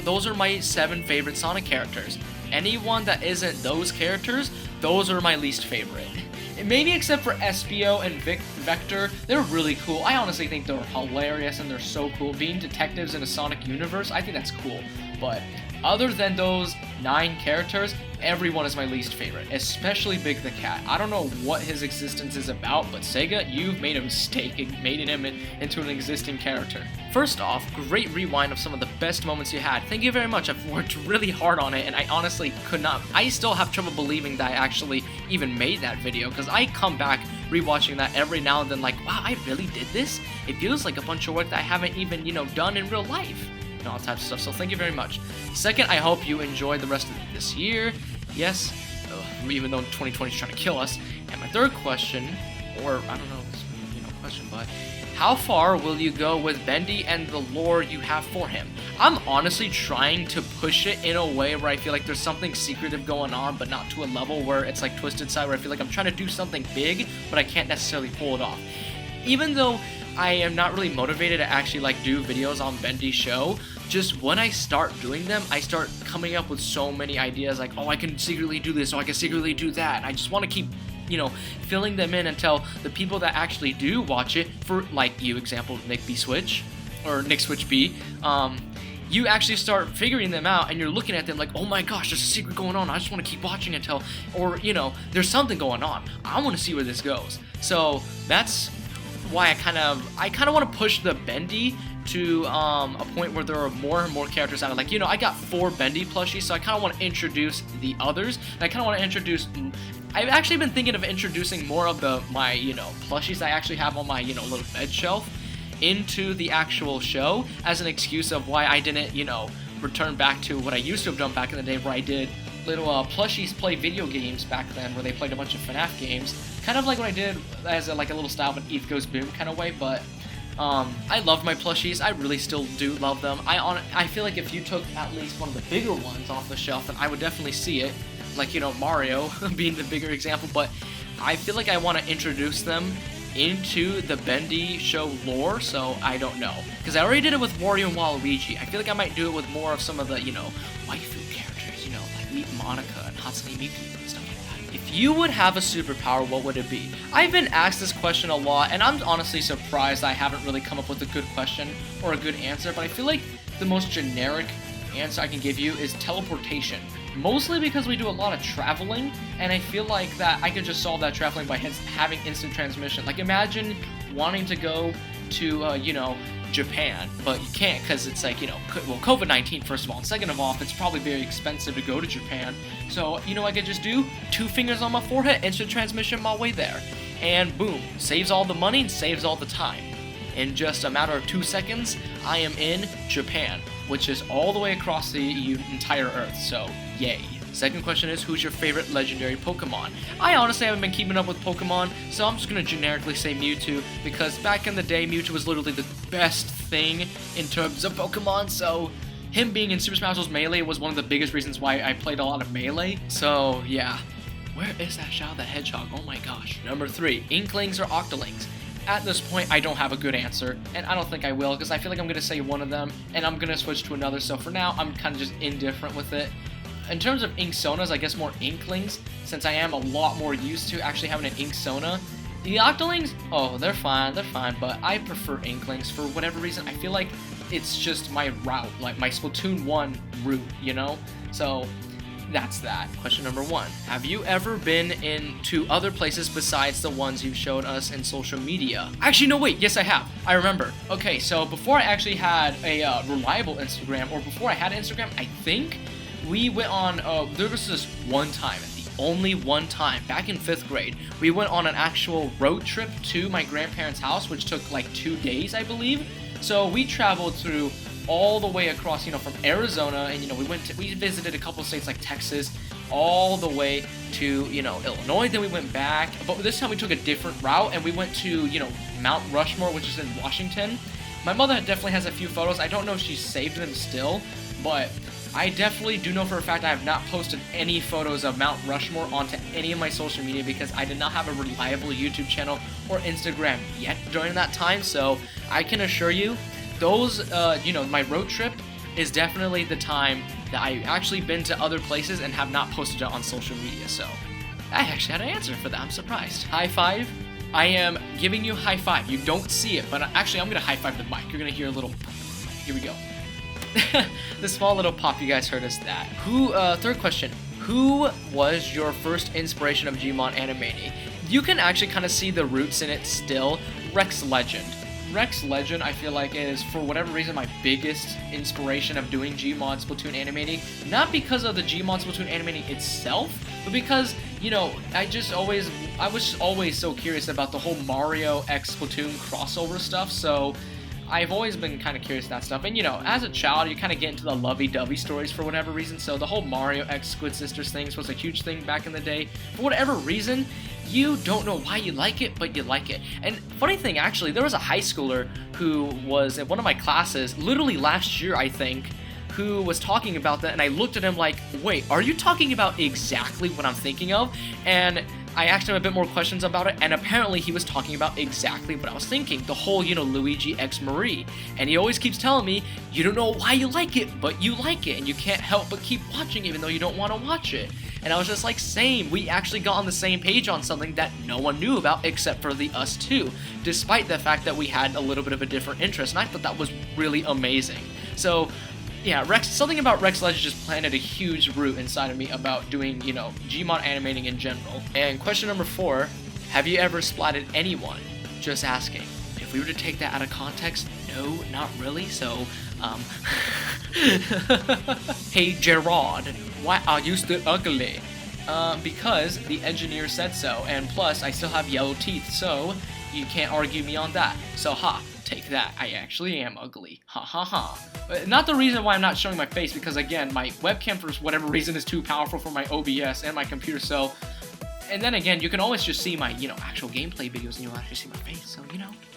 Those are my 7 favorite Sonic characters. Anyone that isn't those characters, those are my least favorite. Maybe except for Espio and Vector, they're really cool. I honestly think they're hilarious and they're so cool. Being detectives in a Sonic universe, I think that's cool. But other than those 9 characters, everyone is my least favorite, especially Big the Cat. I don't know what his existence is about, but Sega, you've made a mistake in making him into an existing character. First off, great rewind of some of the best moments you had. Thank you very much. I've worked really hard on it, and I honestly could not. I still have trouble believing that I actually even made that video, because I come back rewatching that every now and then like, wow, I really did this? It feels like a bunch of work that I haven't even, you know, done in real life. And all types of stuff, so thank you very much. Second, I hope you enjoy the rest of this year. Yes, even though 2020 is trying to kill us. And my third question, or I don't know, question, but how far will you go with Bendy and the lore you have for him? I'm honestly trying to push it in a way where I feel like there's something secretive going on, but not to a level where it's like Twisted Side, where I feel like I'm trying to do something big, but I can't necessarily pull it off. Even though I am not really motivated to actually like do videos on Bendy's show, just when I start doing them, I start coming up with so many ideas like, oh, I can secretly do this, or I can secretly do that, and I just want to keep, you know, filling them in until the people that actually do watch it, for like you example, Nick B Switch, or Nick Switch B, you actually start figuring them out, and you're looking at them like, oh my gosh, there's a secret going on, I just want to keep watching until, or, you know, there's something going on, I want to see where this goes. So that's why I kind of want to push the Bendy to a point where there are more and more characters out. Like, you know, I got 4 Bendy plushies, so I kind of want to introduce the others, and I kind of want to introduce, I've actually been thinking of introducing more of my, you know, plushies I actually have on my, you know, little bed shelf into the actual show as an excuse of why I didn't, you know, return back to what I used to have done back in the day, where I did little plushies play video games back then, where they played a bunch of FNAF games, kind of like what I did as like a little style of an ETH Goes Boom kind of way. But I love my plushies. I really still do love them. I feel like if you took at least one of the bigger ones off the shelf, then I would definitely see it, like, you know, Mario being the bigger example. But I feel like I want to introduce them into the Bendy show lore, so I don't know, because I already did it with Wario and Waluigi. I feel like I might do it with more of some of the, you know, waifu characters, you know, like Meet Monica and Hatsune Miku and stuff like that. If you would have a superpower, what would it be? I've been asked this question a lot, and I'm honestly surprised I haven't really come up with a good question or a good answer, but I feel like the most generic answer I can give you is teleportation. Mostly because we do a lot of traveling, and I feel like that I could just solve that traveling by having instant transmission. Like, imagine wanting to go to, you know, Japan, but you can't because it's like, you know, well, COVID-19 first of all, and second of all, it's probably very expensive to go to Japan. So, you know, I could just do 2 fingers on my forehead, instant transmission my way there, and boom, saves all the money and saves all the time. In just a matter of 2 seconds, I am in Japan, which is all the way across the entire Earth, so yay. Second question is, who's your favorite legendary Pokemon? I honestly haven't been keeping up with Pokemon, so I'm just going to generically say Mewtwo, because back in the day, Mewtwo was literally the best thing in terms of Pokemon, so him being in Super Smash Bros. Melee was one of the biggest reasons why I played a lot of Melee, so yeah. Where is that Shadow the Hedgehog? Oh my gosh. Number 3, Inklings or Octolings? At this point, I don't have a good answer, and I don't think I will, because I feel like I'm going to say one of them, and I'm going to switch to another, so for now, I'm kind of just indifferent with it. In terms of Inksonas, I guess more Inklings, since I am a lot more used to actually having an Inksona. The Octolings, oh, they're fine, but I prefer Inklings for whatever reason. I feel like it's just my route, like my Splatoon 1 route, you know? So that's that. Question number 1. Have you ever been into other places besides the ones you showed us in social media? Actually, no, wait. Yes, I have. I remember. Okay, so before I actually had a reliable Instagram, or before I had Instagram, I think we went on, there was this one time, the only one time, back in 5th grade, we went on an actual road trip to my grandparents' house, which took like 2 days, I believe. So we traveled through all the way across, you know, from Arizona, and, you know, we visited a couple states like Texas, all the way to, you know, Illinois. Then we went back, but this time we took a different route, and we went to, you know, Mount Rushmore, which is in Washington. My mother definitely has a few photos. I don't know if she's saved them still, but I definitely do know for a fact I have not posted any photos of Mount Rushmore onto any of my social media, because I did not have a reliable YouTube channel or Instagram yet during that time. So I can assure you, those, you know, my road trip is definitely the time that I've actually been to other places and have not posted it on social media. So I actually had an answer for that. I'm surprised. High five. I am giving you high five. You don't see it, but actually I'm going to high five the mic. You're going to hear a little, here we go. The small little pop, you guys heard us that. Third question. Who was your first inspiration of Gmon animating? You can actually kind of see the roots in it still. Rex Legend. Rex Legend, I feel like, is, for whatever reason, my biggest inspiration of doing Gmon Splatoon animating. Not because of the Gmon Splatoon animating itself, but because, you know, I was always so curious about the whole Mario x Splatoon crossover stuff, so I've always been kind of curious about that stuff. And, you know, as a child, you kind of get into the lovey-dovey stories for whatever reason, so the whole Mario x Squid Sisters things was a huge thing back in the day. For whatever reason, you don't know why you like it, but you like it. And funny thing, actually, there was a high schooler who was in one of my classes, literally last year, I think, who was talking about that, and I looked at him like, wait, are you talking about exactly what I'm thinking of? And I asked him a bit more questions about it, and apparently he was talking about exactly what I was thinking. The whole, Luigi X Marie. And he always keeps telling me, you don't know why you like it, but you like it, and you can't help but keep watching even though you don't want to watch it. And I was just like, same. We actually got on the same page on something that no one knew about except for us two, despite the fact that we had a little bit of a different interest, and I thought that was really amazing. So, yeah, something about Rex Legend just planted a huge root inside of me about doing, Gmod animating in general. And question number 4, have you ever splatted anyone? Just asking. If we were to take that out of context, no, not really, so, Hey Gerard, why are you still ugly? Because the engineer said so, and plus, I still have yellow teeth, so you can't argue me on that. So, take that, I actually am ugly. Ha ha ha. Not the reason why I'm not showing my face, because again, my webcam for whatever reason is too powerful for my OBS and my computer, so... And then again, you can always just see my, actual gameplay videos and you'll actually see my face, so,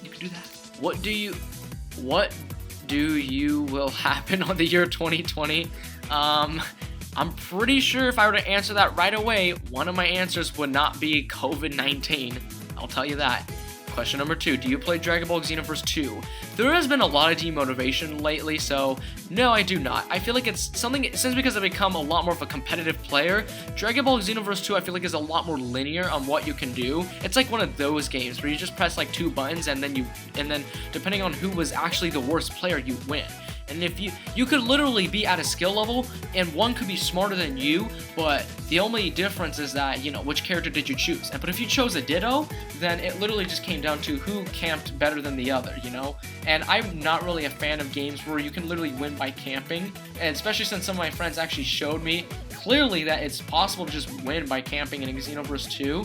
you can do that. What do you will happen on the year 2020? I'm pretty sure if I were to answer that right away, one of my answers would not be COVID-19. I'll tell you that. Question number 2, do you play Dragon Ball Xenoverse 2? There has been a lot of demotivation lately, so no, I do not. I feel like it's something, since because I've become a lot more of a competitive player, Dragon Ball Xenoverse 2 I feel like is a lot more linear on what you can do. It's like one of those games where you just press like 2 buttons and then depending on who was actually the worst player, you win. And if you could literally be at a skill level, and one could be smarter than you, but the only difference is that, which character did you choose? But if you chose a Ditto, then it literally just came down to who camped better than the other, And I'm not really a fan of games where you can literally win by camping, and especially since some of my friends actually showed me clearly that it's possible to just win by camping in Xenoverse 2,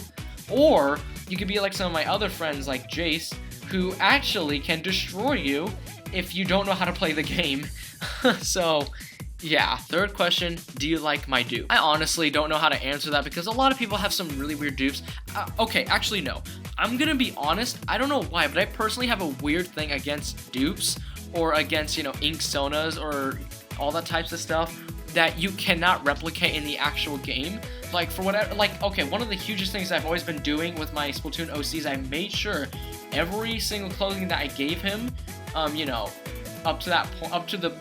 or you could be like some of my other friends like Jace, who actually can destroy you if you don't know how to play the game. So, yeah. Third question, do you like my dupe? I honestly don't know how to answer that because a lot of people have some really weird dupes. Okay, actually no. I'm gonna be honest, I don't know why, but I personally have a weird thing against dupes or against, ink sonas or all that types of stuff that you cannot replicate in the actual game. Like, for whatever, okay, one of the hugest things I've always been doing with my Splatoon OCs, I made sure every single clothing that I gave him, up to that point,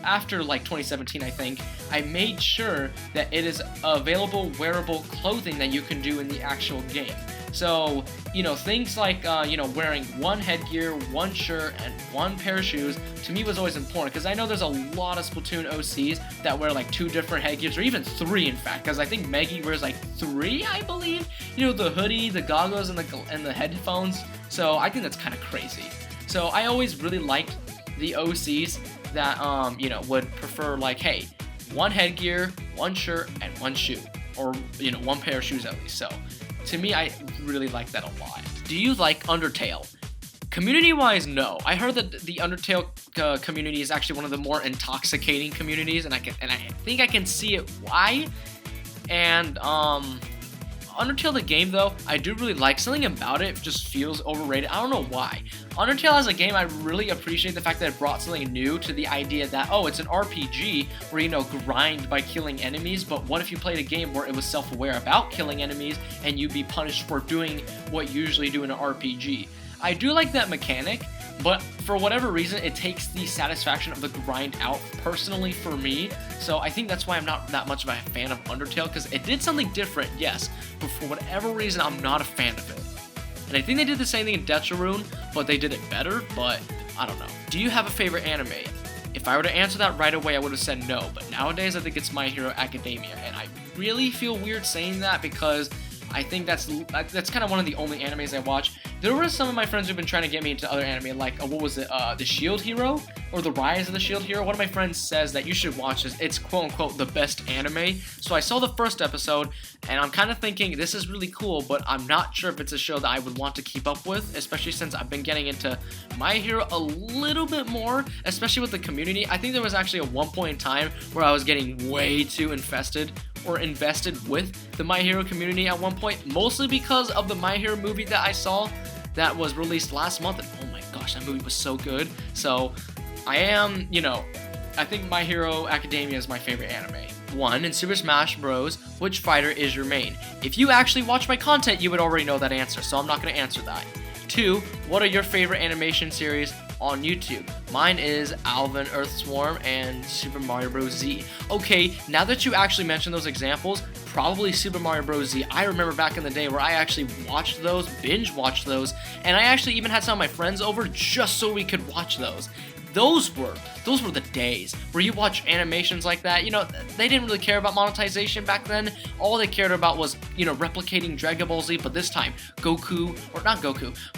after like 2017, I think, I made sure that it is available wearable clothing that you can do in the actual game. So, things like, wearing one headgear, one shirt, and one pair of shoes, to me was always important, because I know there's a lot of Splatoon OCs that wear like 2 different headgears, or even 3 in fact, because I think Meggy wears like 3, I believe, the hoodie, the goggles, and the headphones, so I think that's kind of crazy. So I always really liked the OCs that, would prefer like, hey, one headgear, one shirt, and one shoe, or, one pair of shoes at least. So to me, I really like that a lot. Do you like Undertale? Community-wise, no. I heard that the Undertale community is actually one of the more intoxicating communities, and I think I can see it why. And Undertale the game though, I do really like. Something about it just feels overrated. I don't know why. Undertale as a game, I really appreciate the fact that it brought something new to the idea that, oh, it's an RPG where, grind by killing enemies, but what if you played a game where it was self-aware about killing enemies and you'd be punished for doing what you usually do in an RPG? I do like that mechanic, but for whatever reason, it takes the satisfaction of the grind out personally for me, so I think that's why I'm not that much of a fan of Undertale, because it did something different, yes, but for whatever reason, I'm not a fan of it. And I think they did the same thing in Detrarune, but they did it better, but I don't know. Do you have a favorite anime? If I were to answer that right away, I would have said no, but nowadays I think it's My Hero Academia, and I really feel weird saying that because I think that's kind of one of the only animes I watch. There were some of my friends who've been trying to get me into other anime, like, what was it, The Shield Hero? Or The Rise of the Shield Hero? One of my friends says that you should watch this. It's quote-unquote the best anime. So I saw the first episode, and I'm kind of thinking, this is really cool, but I'm not sure if it's a show that I would want to keep up with, especially since I've been getting into My Hero a little bit more, especially with the community. I think there was actually a one point in time where I was getting way too infested or invested with the My Hero community at one point, mostly because of the My Hero movie that I saw that was released last month, and oh my gosh, that movie was so good. So I am, I think My Hero Academia is my favorite anime. 1. In Super Smash Bros., which fighter is your main? If you actually watch my content, you would already know that answer, so I'm not going to answer that. 2. What are your favorite animation series on YouTube? Mine is Alvin, Earthswarm, and Super Mario Bros. Z. Okay, now that you actually mentioned those examples, probably Super Mario Bros. Z. I remember back in the day where I actually watched those, binge watched those, and I actually even had some of my friends over just so we could watch those. Those were the days where you watch animations like that. They didn't really care about monetization back then. All they cared about was, replicating Dragon Ball Z, but this time,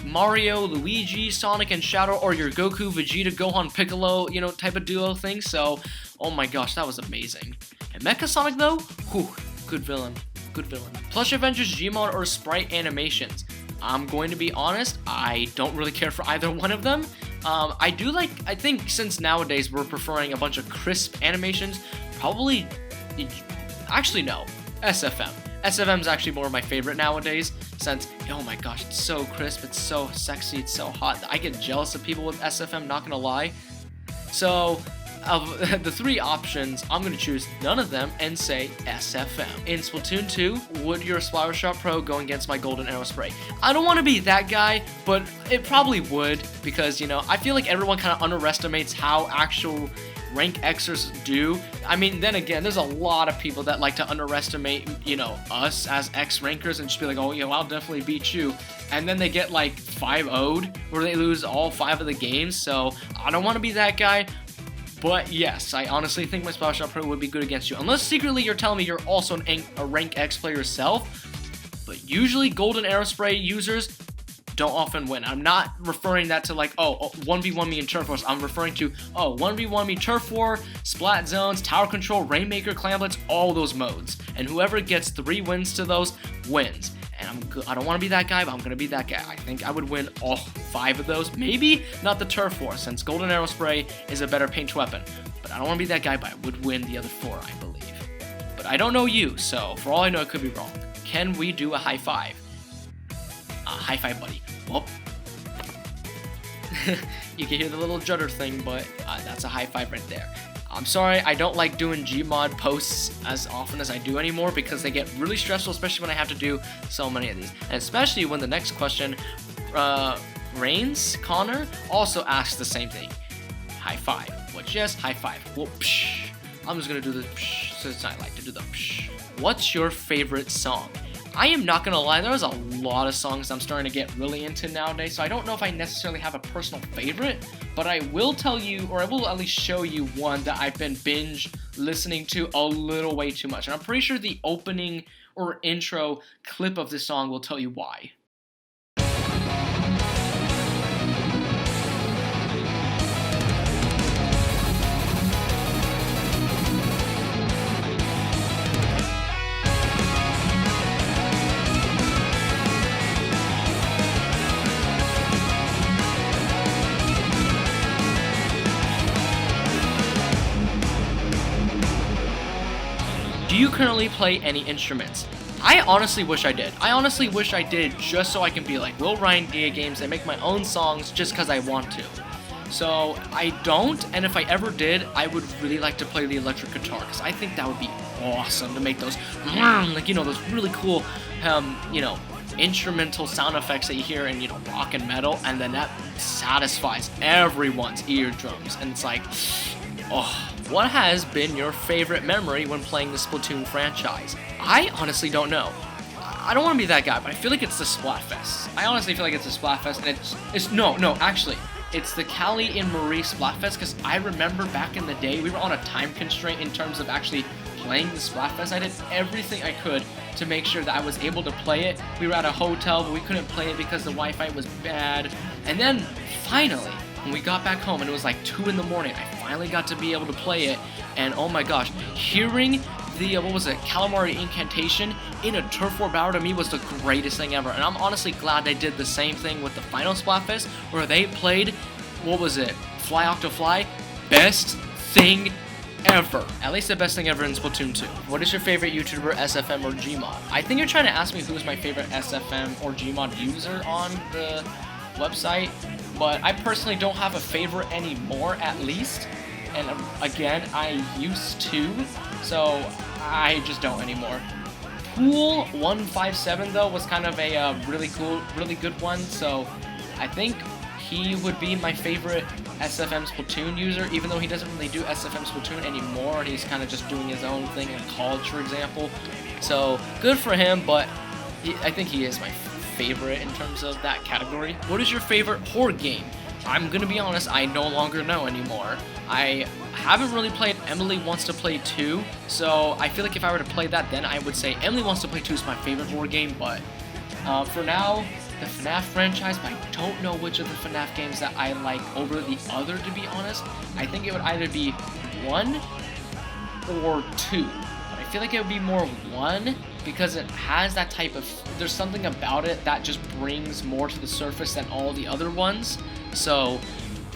Mario, Luigi, Sonic, and Shadow, or your Goku, Vegeta, Gohan, Piccolo, type of duo thing. So, oh my gosh, that was amazing. And Mecha Sonic, though? Whew, good villain. Plush Adventures, Gmod, or Sprite animations? I'm going to be honest, I don't really care for either one of them. I think since nowadays we're preferring a bunch of crisp animations, actually no, SFM. SFM is actually more of my favorite nowadays since, oh my gosh, it's so crisp, it's so sexy, it's so hot. I get jealous of people with SFM, not gonna lie. So, of the 3 options, I'm going to choose none of them and say SFM. In Splatoon 2, would your Flower Shot Pro go against my Golden Arrow Spray? I don't want to be that guy, but it probably would because, I feel like everyone kind of underestimates how actual rank Xers do. I mean, then again, there's a lot of people that like to underestimate, us as X rankers and just be like, oh, I'll definitely beat you. And then they get like 5-0'd where they lose all 5 of the games. So I don't want to be that guy. But yes, I honestly think my Splash Shot Pro would be good against you. Unless secretly you're telling me you're also a rank X player yourself. But usually Golden Arrow Spray users don't often win. I'm not referring that to like, 1v1 me in Turf Wars. I'm referring to, 1v1 me Turf War, Splat Zones, Tower Control, Rainmaker, Clan Blitz, all those modes. And whoever gets 3 wins to those wins. And I don't want to be that guy, but I'm going to be that guy. I think I would win all 5 of those. Maybe not the Turf War, since Golden Arrow Spray is a better paint weapon. But I don't want to be that guy, but I would win the other 4, I believe. But I don't know you, so for all I know, it could be wrong. Can we do a high five? High five, buddy. Whoop. You can hear the little judder thing, but that's a high five right there. I'm sorry, I don't like doing Gmod posts as often as I do anymore because they get really stressful, especially when I have to do so many of these. And especially when the next question, Reigns, Connor, also asks the same thing. High five. Which, yes, high five. Well, psh. I'm just going to do the psh, since I like to do the psh. What's your favorite song? I am not going to lie, there's a lot of songs I'm starting to get really into nowadays, so I don't know if I necessarily have a personal favorite, but I will tell you, or I will at least show you one that I've been binge listening to a little way too much, and I'm pretty sure the opening or intro clip of this song will tell you why. Do you currently play any instruments? I honestly wish I did. I honestly wish I did just so I can be like Will Ryan Dia Games and make my own songs just because I want to. So I don't, and if I ever did, I would really like to play the electric guitar because I think that would be awesome to make those, those really cool, instrumental sound effects that you hear in, rock and metal, and then that satisfies everyone's eardrums, and it's like, oh. What has been your favorite memory when playing the Splatoon franchise? I honestly don't know. I don't want to be that guy, but I feel like it's the Splatfest. I honestly feel like it's the Splatfest, and it's the Callie and Marie Splatfest, because I remember back in the day, we were on a time constraint in terms of actually playing the Splatfest. I did everything I could to make sure that I was able to play it. We were at a hotel, but we couldn't play it because the Wi-Fi was bad. And then, finally, when we got back home and it was like 2 in the morning, I finally got to be able to play it, and oh my gosh, hearing the, Calamari Incantation in a Turf War battle to me was the greatest thing ever, and I'm honestly glad they did the same thing with the final Splatfest, where they played, Fly Octo Fly, best thing ever. At least the best thing ever in Splatoon 2. What is your favorite YouTuber, SFM or Gmod? I think you're trying to ask me who's my favorite SFM or Gmod user on the website, but I personally don't have a favorite anymore, at least. And again, I used to, so I just don't anymore. Pool157 though was kind of a really cool, really good one, so I think he would be my favorite SFM Splatoon user, even though he doesn't really do SFM Splatoon anymore. He's kind of just doing his own thing in college, for example. So good for him, but I think he is my favorite in terms of that category. What is your favorite horror game? I'm gonna be honest, I no longer know anymore. I haven't really played Emily Wants to Play 2, so I feel like if I were to play that, then I would say Emily Wants to Play 2 is my favorite horror game, but for now, the FNAF franchise, but I don't know which of the FNAF games that I like over the other, to be honest. I think it would either be 1 or 2, but I feel like it would be more 1 because it has that type of, there's something about it that just brings more to the surface than all the other ones. So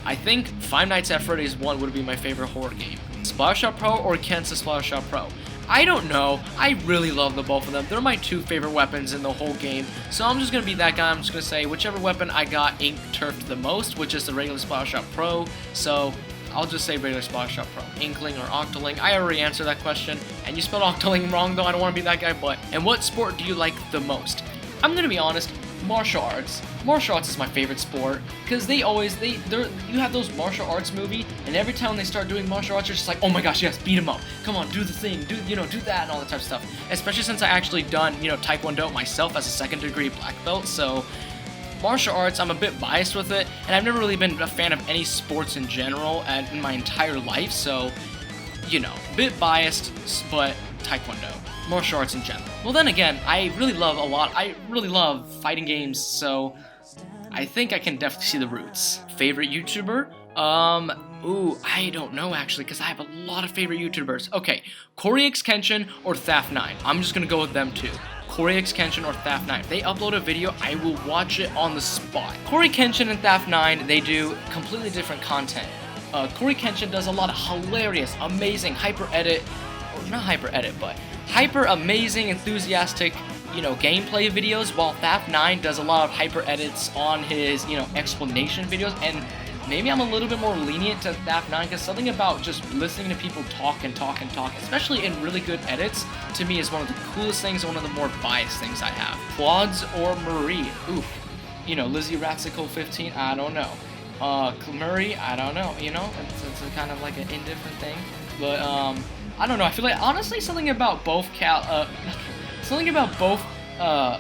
I think Five Nights at Freddy's 1 would be my favorite horror game. Splattershot Pro or Ken's Splattershot Pro? I don't know. I really love the both of them. They're my 2 favorite weapons in the whole game. So I'm just going to be that guy. I'm just going to say whichever weapon I got ink turfed the most, which is the regular Splattershot Pro. So I'll just say regular Splattershot Pro. Inkling or Octoling. I already answered that question. And you spelled Octoling wrong though. I don't want to be that guy. But and what sport do you like the most? I'm going to be honest. Martial arts. Martial arts is my favorite sport because you have those martial arts movie, and every time they start doing martial arts, you're just like, oh my gosh, yes, beat him up. Come on, do the thing, do that and all that type of stuff. Especially since I actually done, Taekwondo myself as a 2nd degree black belt, so martial arts, I'm a bit biased with it, and I've never really been a fan of any sports in general in my entire life, so, bit biased, but Taekwondo. Martial arts in general. Well, then again, I really love fighting games, so I think I can definitely see the roots. Favorite YouTuber? I don't know actually, because I have a lot of favorite YouTubers. Okay, CoryX Kenshin or Thaf9. I'm just gonna go with them too. CoryX Kenshin or Thaf9. If they upload a video, I will watch it on the spot. Cory Kenshin and Thaf9, they do completely different content. Cory Kenshin does a lot of hilarious, amazing, hyper amazing, enthusiastic, gameplay videos, while Thaf9 does a lot of hyper edits on his, explanation videos, and maybe I'm a little bit more lenient to Thaf9 because something about just listening to people talk and talk and talk, especially in really good edits, to me is one of the coolest things and one of the more biased things I have. Quads or Marie? Oof. Lizzie Ratsico 15, I don't know. Murray, I don't know, it's a kind of like an indifferent thing, but, I don't know, I feel like, honestly, something about both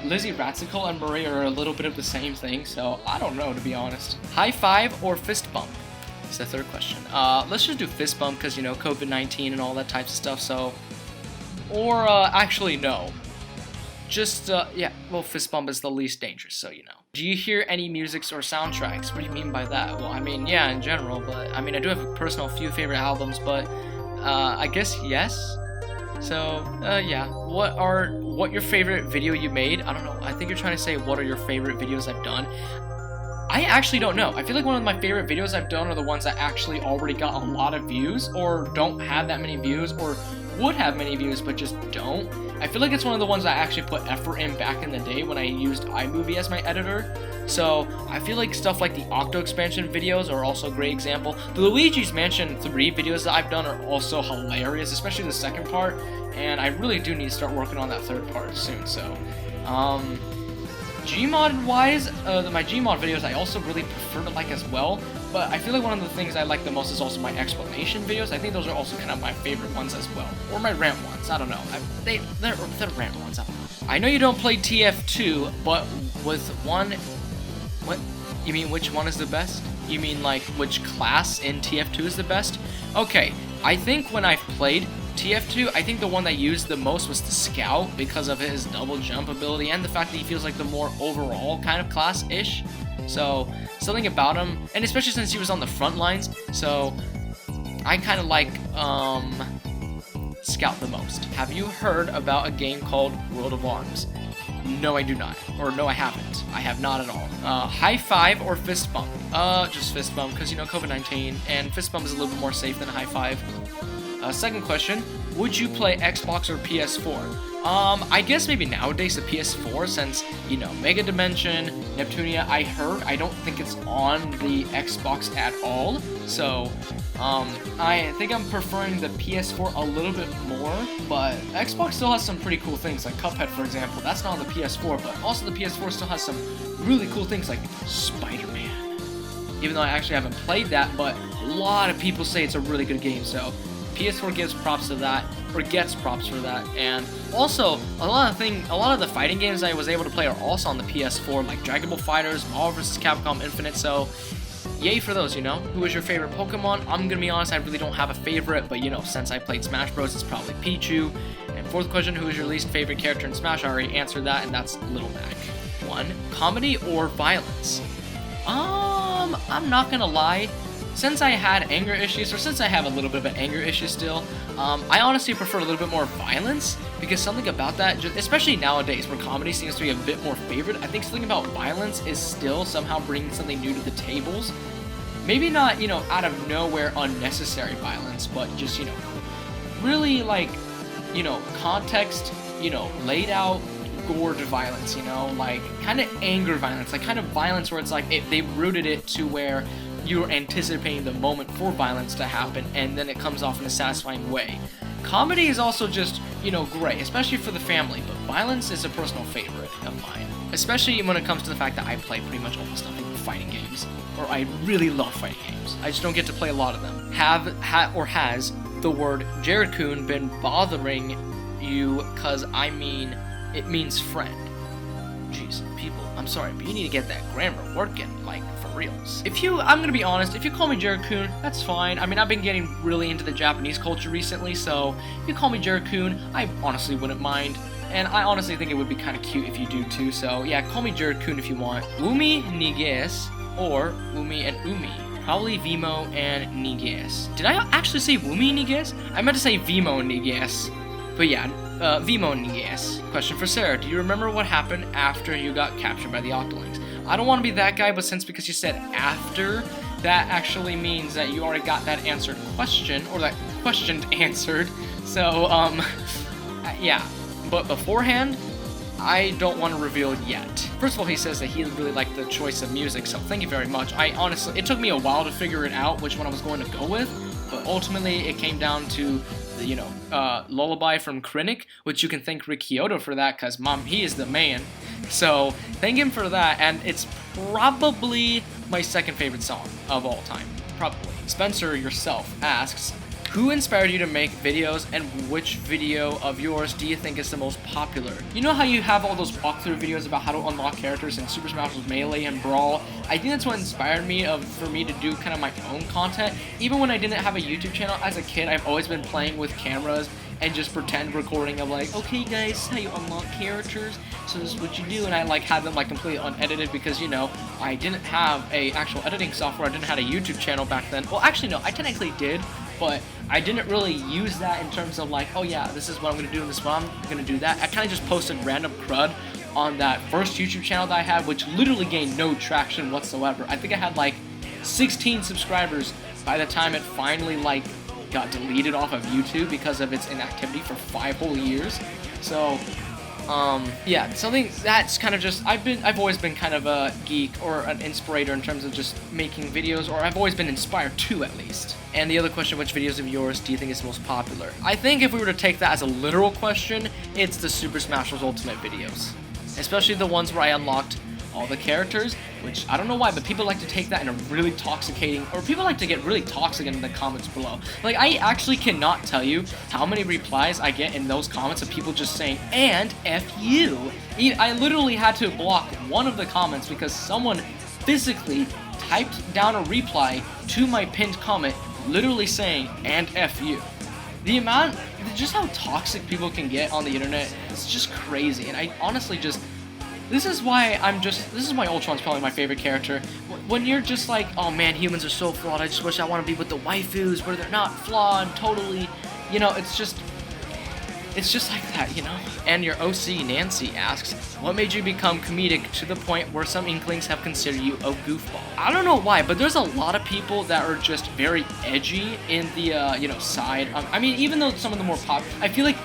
Lizzie Ratsicle and Marie are a little bit of the same thing, so I don't know, to be honest. High five or fist bump? It's the 3rd question. Let's just do fist bump, because, COVID-19 and all that types of stuff, so, or, actually, no. Just, fist bump is the least dangerous, so, Do you hear any musics or soundtracks? What do you mean by that? Well, I mean, yeah, in general, but, I do have a personal few favorite albums, but, I guess yes. So, yeah. What your favorite video you made? I don't know. I think you're trying to say what are your favorite videos I've done. I actually don't know. I feel like one of my favorite videos I've done are the ones that actually already got a lot of views or don't have that many views or would have many views but just don't. I feel like it's one of the ones I actually put effort in back in the day when I used iMovie as my editor. So I feel like stuff like the Octo expansion videos are also a great example. The Luigi's Mansion 3 videos that I've done are also hilarious, especially the 2nd part, and I really do need to start working on that 3rd part soon, so. Gmod wise, my Gmod videos I also really prefer to like as well, but I feel like one of the things I like the most is also my explanation videos. I think those are also kind of my favorite ones as well, or my rant ones, I don't know. They're rant ones, I don't know. I know you don't play TF2, but with one, what? You mean which one is the best? You mean like which class in TF2 is the best? Okay, I think when I've played TF2, I think the one that used the most was the Scout because of his double jump ability and the fact that he feels like the more overall kind of class-ish. So, something about him, and especially since he was on the front lines, so I kind of like Scout the most. Have you heard about a game called World of Arms? No, I do not. Or no, I haven't. I have not at all. High five or fist bump? Just fist bump, because, COVID-19, and fist bump is a little bit more safe than a high five. Second question, would you play Xbox or PS4? I guess maybe nowadays the PS4, since, Mega Dimension, Neptunia, I don't think it's on the Xbox at all, so, I think I'm preferring the PS4 a little bit more, but Xbox still has some pretty cool things, like Cuphead, for example. That's not on the PS4, but also the PS4 still has some really cool things, like Spider-Man. Even though I actually haven't played that, but a lot of people say it's a really good game, so PS4 gives props to that, or gets props for that. And also, a lot of the fighting games I was able to play are also on the PS4, like Dragon Ball FighterZ, Marvel vs. Capcom Infinite, so yay for those, Who is your favorite Pokemon? I'm gonna be honest, I really don't have a favorite, but since I played Smash Bros, it's probably Pichu. And fourth question, who is your least favorite character in Smash? I already answered that, and that's Little Mac. 1. Comedy or violence? I'm not gonna lie. Since I had anger issues, or since I have a little bit of an anger issue still, I honestly prefer a little bit more violence, because something about that, especially nowadays where comedy seems to be a bit more favored, I think something about violence is still somehow bringing something new to the tables. Maybe not, out of nowhere unnecessary violence, but just, really like, context, laid out gored violence, like kind of anger violence, like kind of violence where it's like they rooted it to where you're anticipating the moment for violence to happen, and then it comes off in a satisfying way. Comedy is also just, great, especially for the family, but violence is a personal favorite of mine. Especially when it comes to the fact that I play pretty much almost nothing but fighting games, or I really love fighting games. I just don't get to play a lot of them. Has the word Jared-kun been bothering you? Cause it means friend. Jeez, people, I'm sorry, but you need to get that grammar working, like, for reals. I'm gonna be honest, if you call me Jared-kun, that's fine. I mean, I've been getting really into the Japanese culture recently, so if you call me Jared-kun, I honestly wouldn't mind. And I honestly think it would be kind of cute if you do too, so yeah, call me Jared-kun if you want. Umi Niges, or Umi and Umi. Probably Vimo and Niges. Did I actually say Umi Niges? I meant to say Vimo Niges. But yeah, Vimo Niges. Question for Sarah. Do you remember what happened after you got captured by the Octolings? I don't want to be that guy, but because you said after, that actually means that you already got that answered question, or that question answered. So, yeah. But beforehand, I don't want to reveal yet. First of all, he says that he really liked the choice of music, so thank you very much. It took me a while to figure it out which one I was going to go with, but ultimately it came down to the, Lullaby from Krennic, which you can thank Rick Kyoto for that, because, he is the man. So, thank him for that, and it's probably my second favorite song of all time. Probably. Spencer yourself asks, who inspired you to make videos, and which video of yours do you think is the most popular? You know how you have all those walkthrough videos about how to unlock characters in Super Smash Bros. Melee and Brawl? I think that's what inspired me for me to do kind of my own content. Even when I didn't have a YouTube channel as a kid, I've always been playing with cameras and just pretend recording of like, okay guys, this is how you unlock characters, so this is what you do, and I had them completely unedited because, I didn't have a actual editing software, I didn't have a YouTube channel back then. Well, actually no, I technically did, but I didn't really use that in terms of like, oh yeah, this is what I'm going to do and this is what I'm going to do that. I kind of just posted random crud on that first YouTube channel that I had, which literally gained no traction whatsoever. I think I had 16 subscribers by the time it finally got deleted off of YouTube because of its inactivity for 5 whole years. So, yeah, something that's kind of just, I've always been kind of a geek or an inspirator in terms of just making videos, or I've always been inspired to, at least. And the other question, which videos of yours do you think is most popular? I think if we were to take that as a literal question, it's the Super Smash Bros. Ultimate videos. Especially the ones where I unlocked all the characters, which I don't know why, but people like to take that in a really people like to get really toxic in the comments below. I actually cannot tell you how many replies I get in those comments of people just saying, and F you. I literally had to block one of the comments because someone physically typed down a reply to my pinned comment literally saying, and F you. The amount, just how toxic people can get on the internet, it's just crazy, and I honestly just, this is why Ultron's probably my favorite character. When you're just like, oh man, humans are so flawed, I just wish I want to be with the waifus where they're not flawed, totally, it's just, it's just like that, you know? And your OC, Nancy, asks, what made you become comedic to the point where some inklings have considered you a goofball? I don't know why, but there's a lot of people that are just very edgy in the, side. I mean, even though some of the more pop, I feel like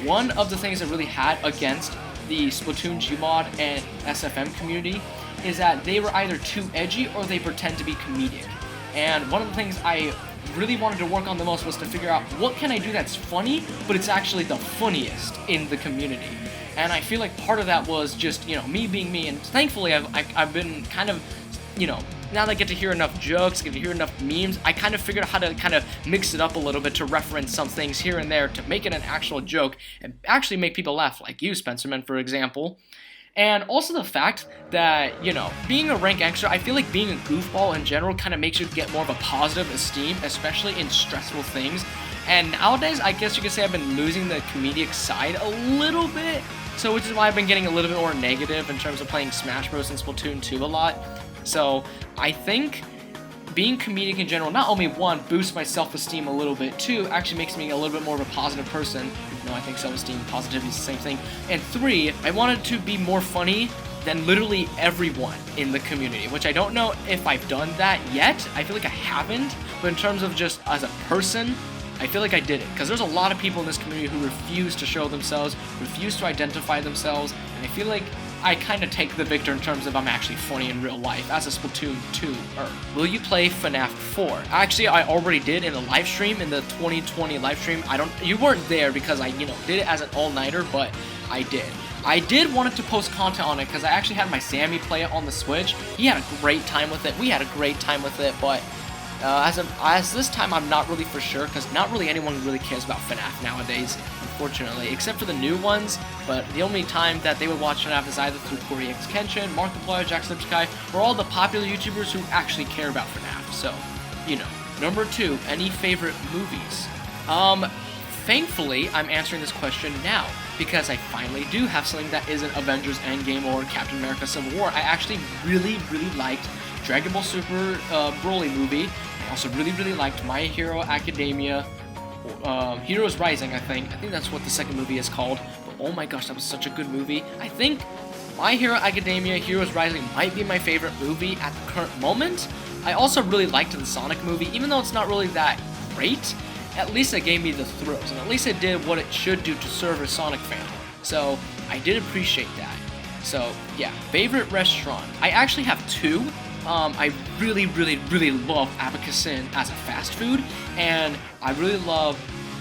one of the things I really had against the Splatoon Gmod and SFM community is that they were either too edgy or they pretend to be comedic. And one of the things I really wanted to work on the most was to figure out what can I do that's funny, but it's actually the funniest in the community. And I feel like part of that was just, me being me, and thankfully I've been kind of, now that I get to hear enough jokes, get to hear enough memes, I kind of figured out how to kind of mix it up a little bit to reference some things here and there to make it an actual joke and actually make people laugh, like you, Spencerman, for example. And also the fact that, being a rank extra, I feel like being a goofball in general kind of makes you get more of a positive esteem, especially in stressful things. And nowadays, I guess you could say I've been losing the comedic side a little bit, so which is why I've been getting a little bit more negative in terms of playing Smash Bros. And Splatoon 2 a lot. So I think being comedic in general, not only one, boosts my self-esteem a little bit, two, actually makes me a little bit more of a positive person, even though I think self-esteem and positivity is the same thing, and three, I wanted to be more funny than literally everyone in the community, which I don't know if I've done that yet. I feel like I haven't, but in terms of just as a person, I feel like I did it, because there's a lot of people in this community who refuse to show themselves, refuse to identify themselves, and I feel like I kind of take the victor in terms of I'm actually funny in real life as a Splatoon 2-er. Will you play FNAF 4? Actually, I already did in the live stream, in the 2020 live stream. You weren't there because I, did it as an all-nighter, but I did. I did wanted to post content on it because I actually had my Sammy play it on the Switch. He had a great time with it. We had a great time with it, but as this time, I'm not really for sure, because not really anyone really cares about FNAF nowadays, unfortunately, except for the new ones. But the only time that they would watch FNAF is either through CoreyX Kenshin, Markiplier, Jacksepticeye, or all the popular YouTubers who actually care about FNAF. So, Number 2, any favorite movies? Thankfully, I'm answering this question now, because I finally do have something that isn't Avengers Endgame or Captain America Civil War. I actually really, really liked Dragon Ball Super Broly movie. I also really, really liked My Hero Academia, Heroes Rising, I think that's what the second movie is called. But oh my gosh, that was such a good movie. I think My Hero Academia, Heroes Rising might be my favorite movie at the current moment. I also really liked the Sonic movie, even though it's not really that great. At least it gave me the thrills, and at least it did what it should do to serve a Sonic fan. So I did appreciate that. So yeah, favorite restaurant. I actually have two. I really, really, really love Abacusin as a fast food, and I really love,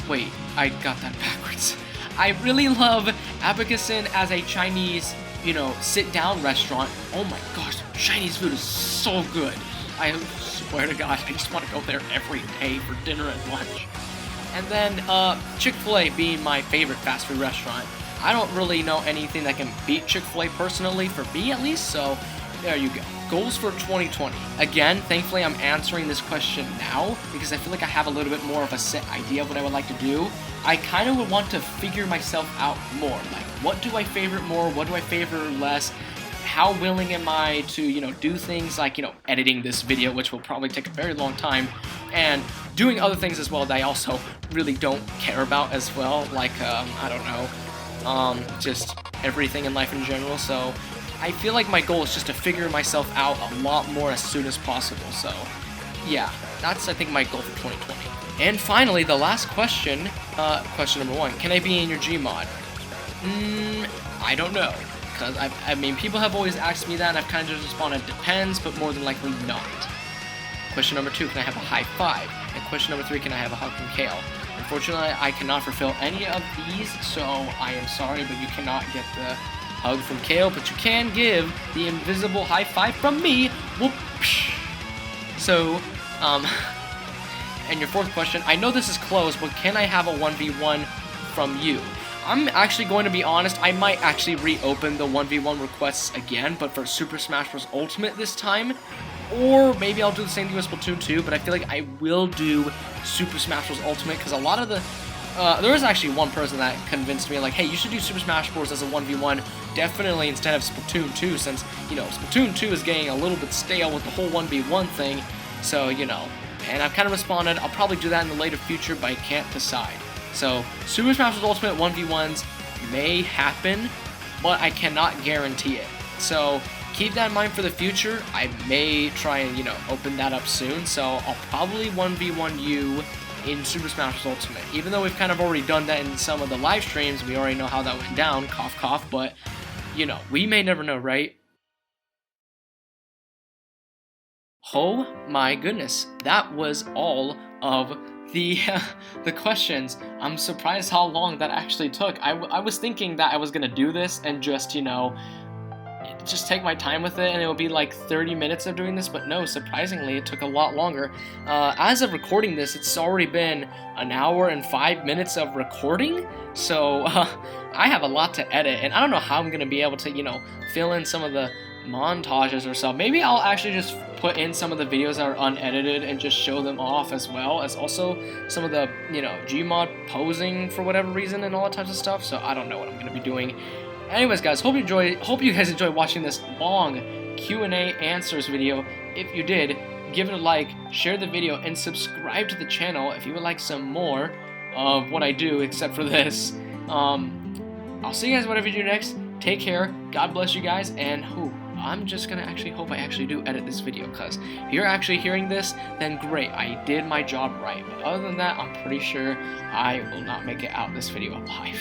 wait, I got that backwards. I really love Abacusin as a Chinese, sit-down restaurant. Oh my gosh, Chinese food is so good. I swear to God, I just want to go there every day for dinner and lunch. And then Chick-fil-A being my favorite fast food restaurant. I don't really know anything that can beat Chick-fil-A personally, for me at least, so there you go. Goals for 2020. Again, thankfully I'm answering this question now because I feel like I have a little bit more of a set idea of what I would like to do. I kind of would want to figure myself out more. Like, what do I favor more? What do I favor less? How willing am I to, do things like, editing this video, which will probably take a very long time, and doing other things as well that I also really don't care about as well, like, I don't know, just everything in life in general. So I feel like my goal is just to figure myself out a lot more as soon as possible. So yeah, that's, I think, my goal for 2020. And finally, the last question, question number 1, can I be in your Gmod? I don't know. Because, I mean, people have always asked me that, and I've kind of just responded, depends, but more than likely not. Question number 2, can I have a high five? And question number 3, can I have a hug from Kale? Unfortunately, I cannot fulfill any of these, so I am sorry, but you cannot get the hug from Kale, but you can give the invisible high five from me. Whoop. So, and your 4th question, I know this is close, but can I have a 1v1 from you? I'm actually going to be honest, I might actually reopen the 1v1 requests again, but for Super Smash Bros. Ultimate this time. Or maybe I'll do the same thing with Splatoon 2, but I feel like I will do Super Smash Bros. Ultimate, because a lot of the... there was actually one person that convinced me, like, hey, you should do Super Smash Bros. As a 1v1, definitely instead of Splatoon 2, since, Splatoon 2 is getting a little bit stale with the whole 1v1 thing, so, and I've kind of responded, I'll probably do that in the later future, but I can't decide. So Super Smash Bros. Ultimate 1v1s may happen, but I cannot guarantee it. So keep that in mind for the future. I may try and, open that up soon. So I'll probably 1v1 you in Super Smash Bros. Ultimate. Even though we've kind of already done that in some of the live streams, we already know how that went down, cough cough, but, we may never know, right? Oh my goodness, that was all of the the questions. I'm surprised how long that actually took. I was thinking that I was gonna do this and just, just take my time with it and it would be like 30 minutes of doing this, but no, surprisingly it took a lot longer. As of recording this, it's already been an hour and 5 minutes of recording, so I have a lot to edit, and I don't know how I'm gonna be able to, fill in some of the montages or so. Maybe I'll actually just put in some of the videos that are unedited and just show them off, as well as also some of the, Gmod posing for whatever reason and all that types of stuff. So I don't know what I'm gonna be doing. Anyways, guys, hope you guys enjoyed watching this long Q&A answers video. If you did, give it a like, share the video, and subscribe to the channel if you would like some more of what I do, except for this. I'll see you guys whatever you do next. Take care. God bless you guys, and I'm just gonna hope I actually do edit this video, because if you're actually hearing this, then great, I did my job right. But other than that, I'm pretty sure I will not make it out this video alive.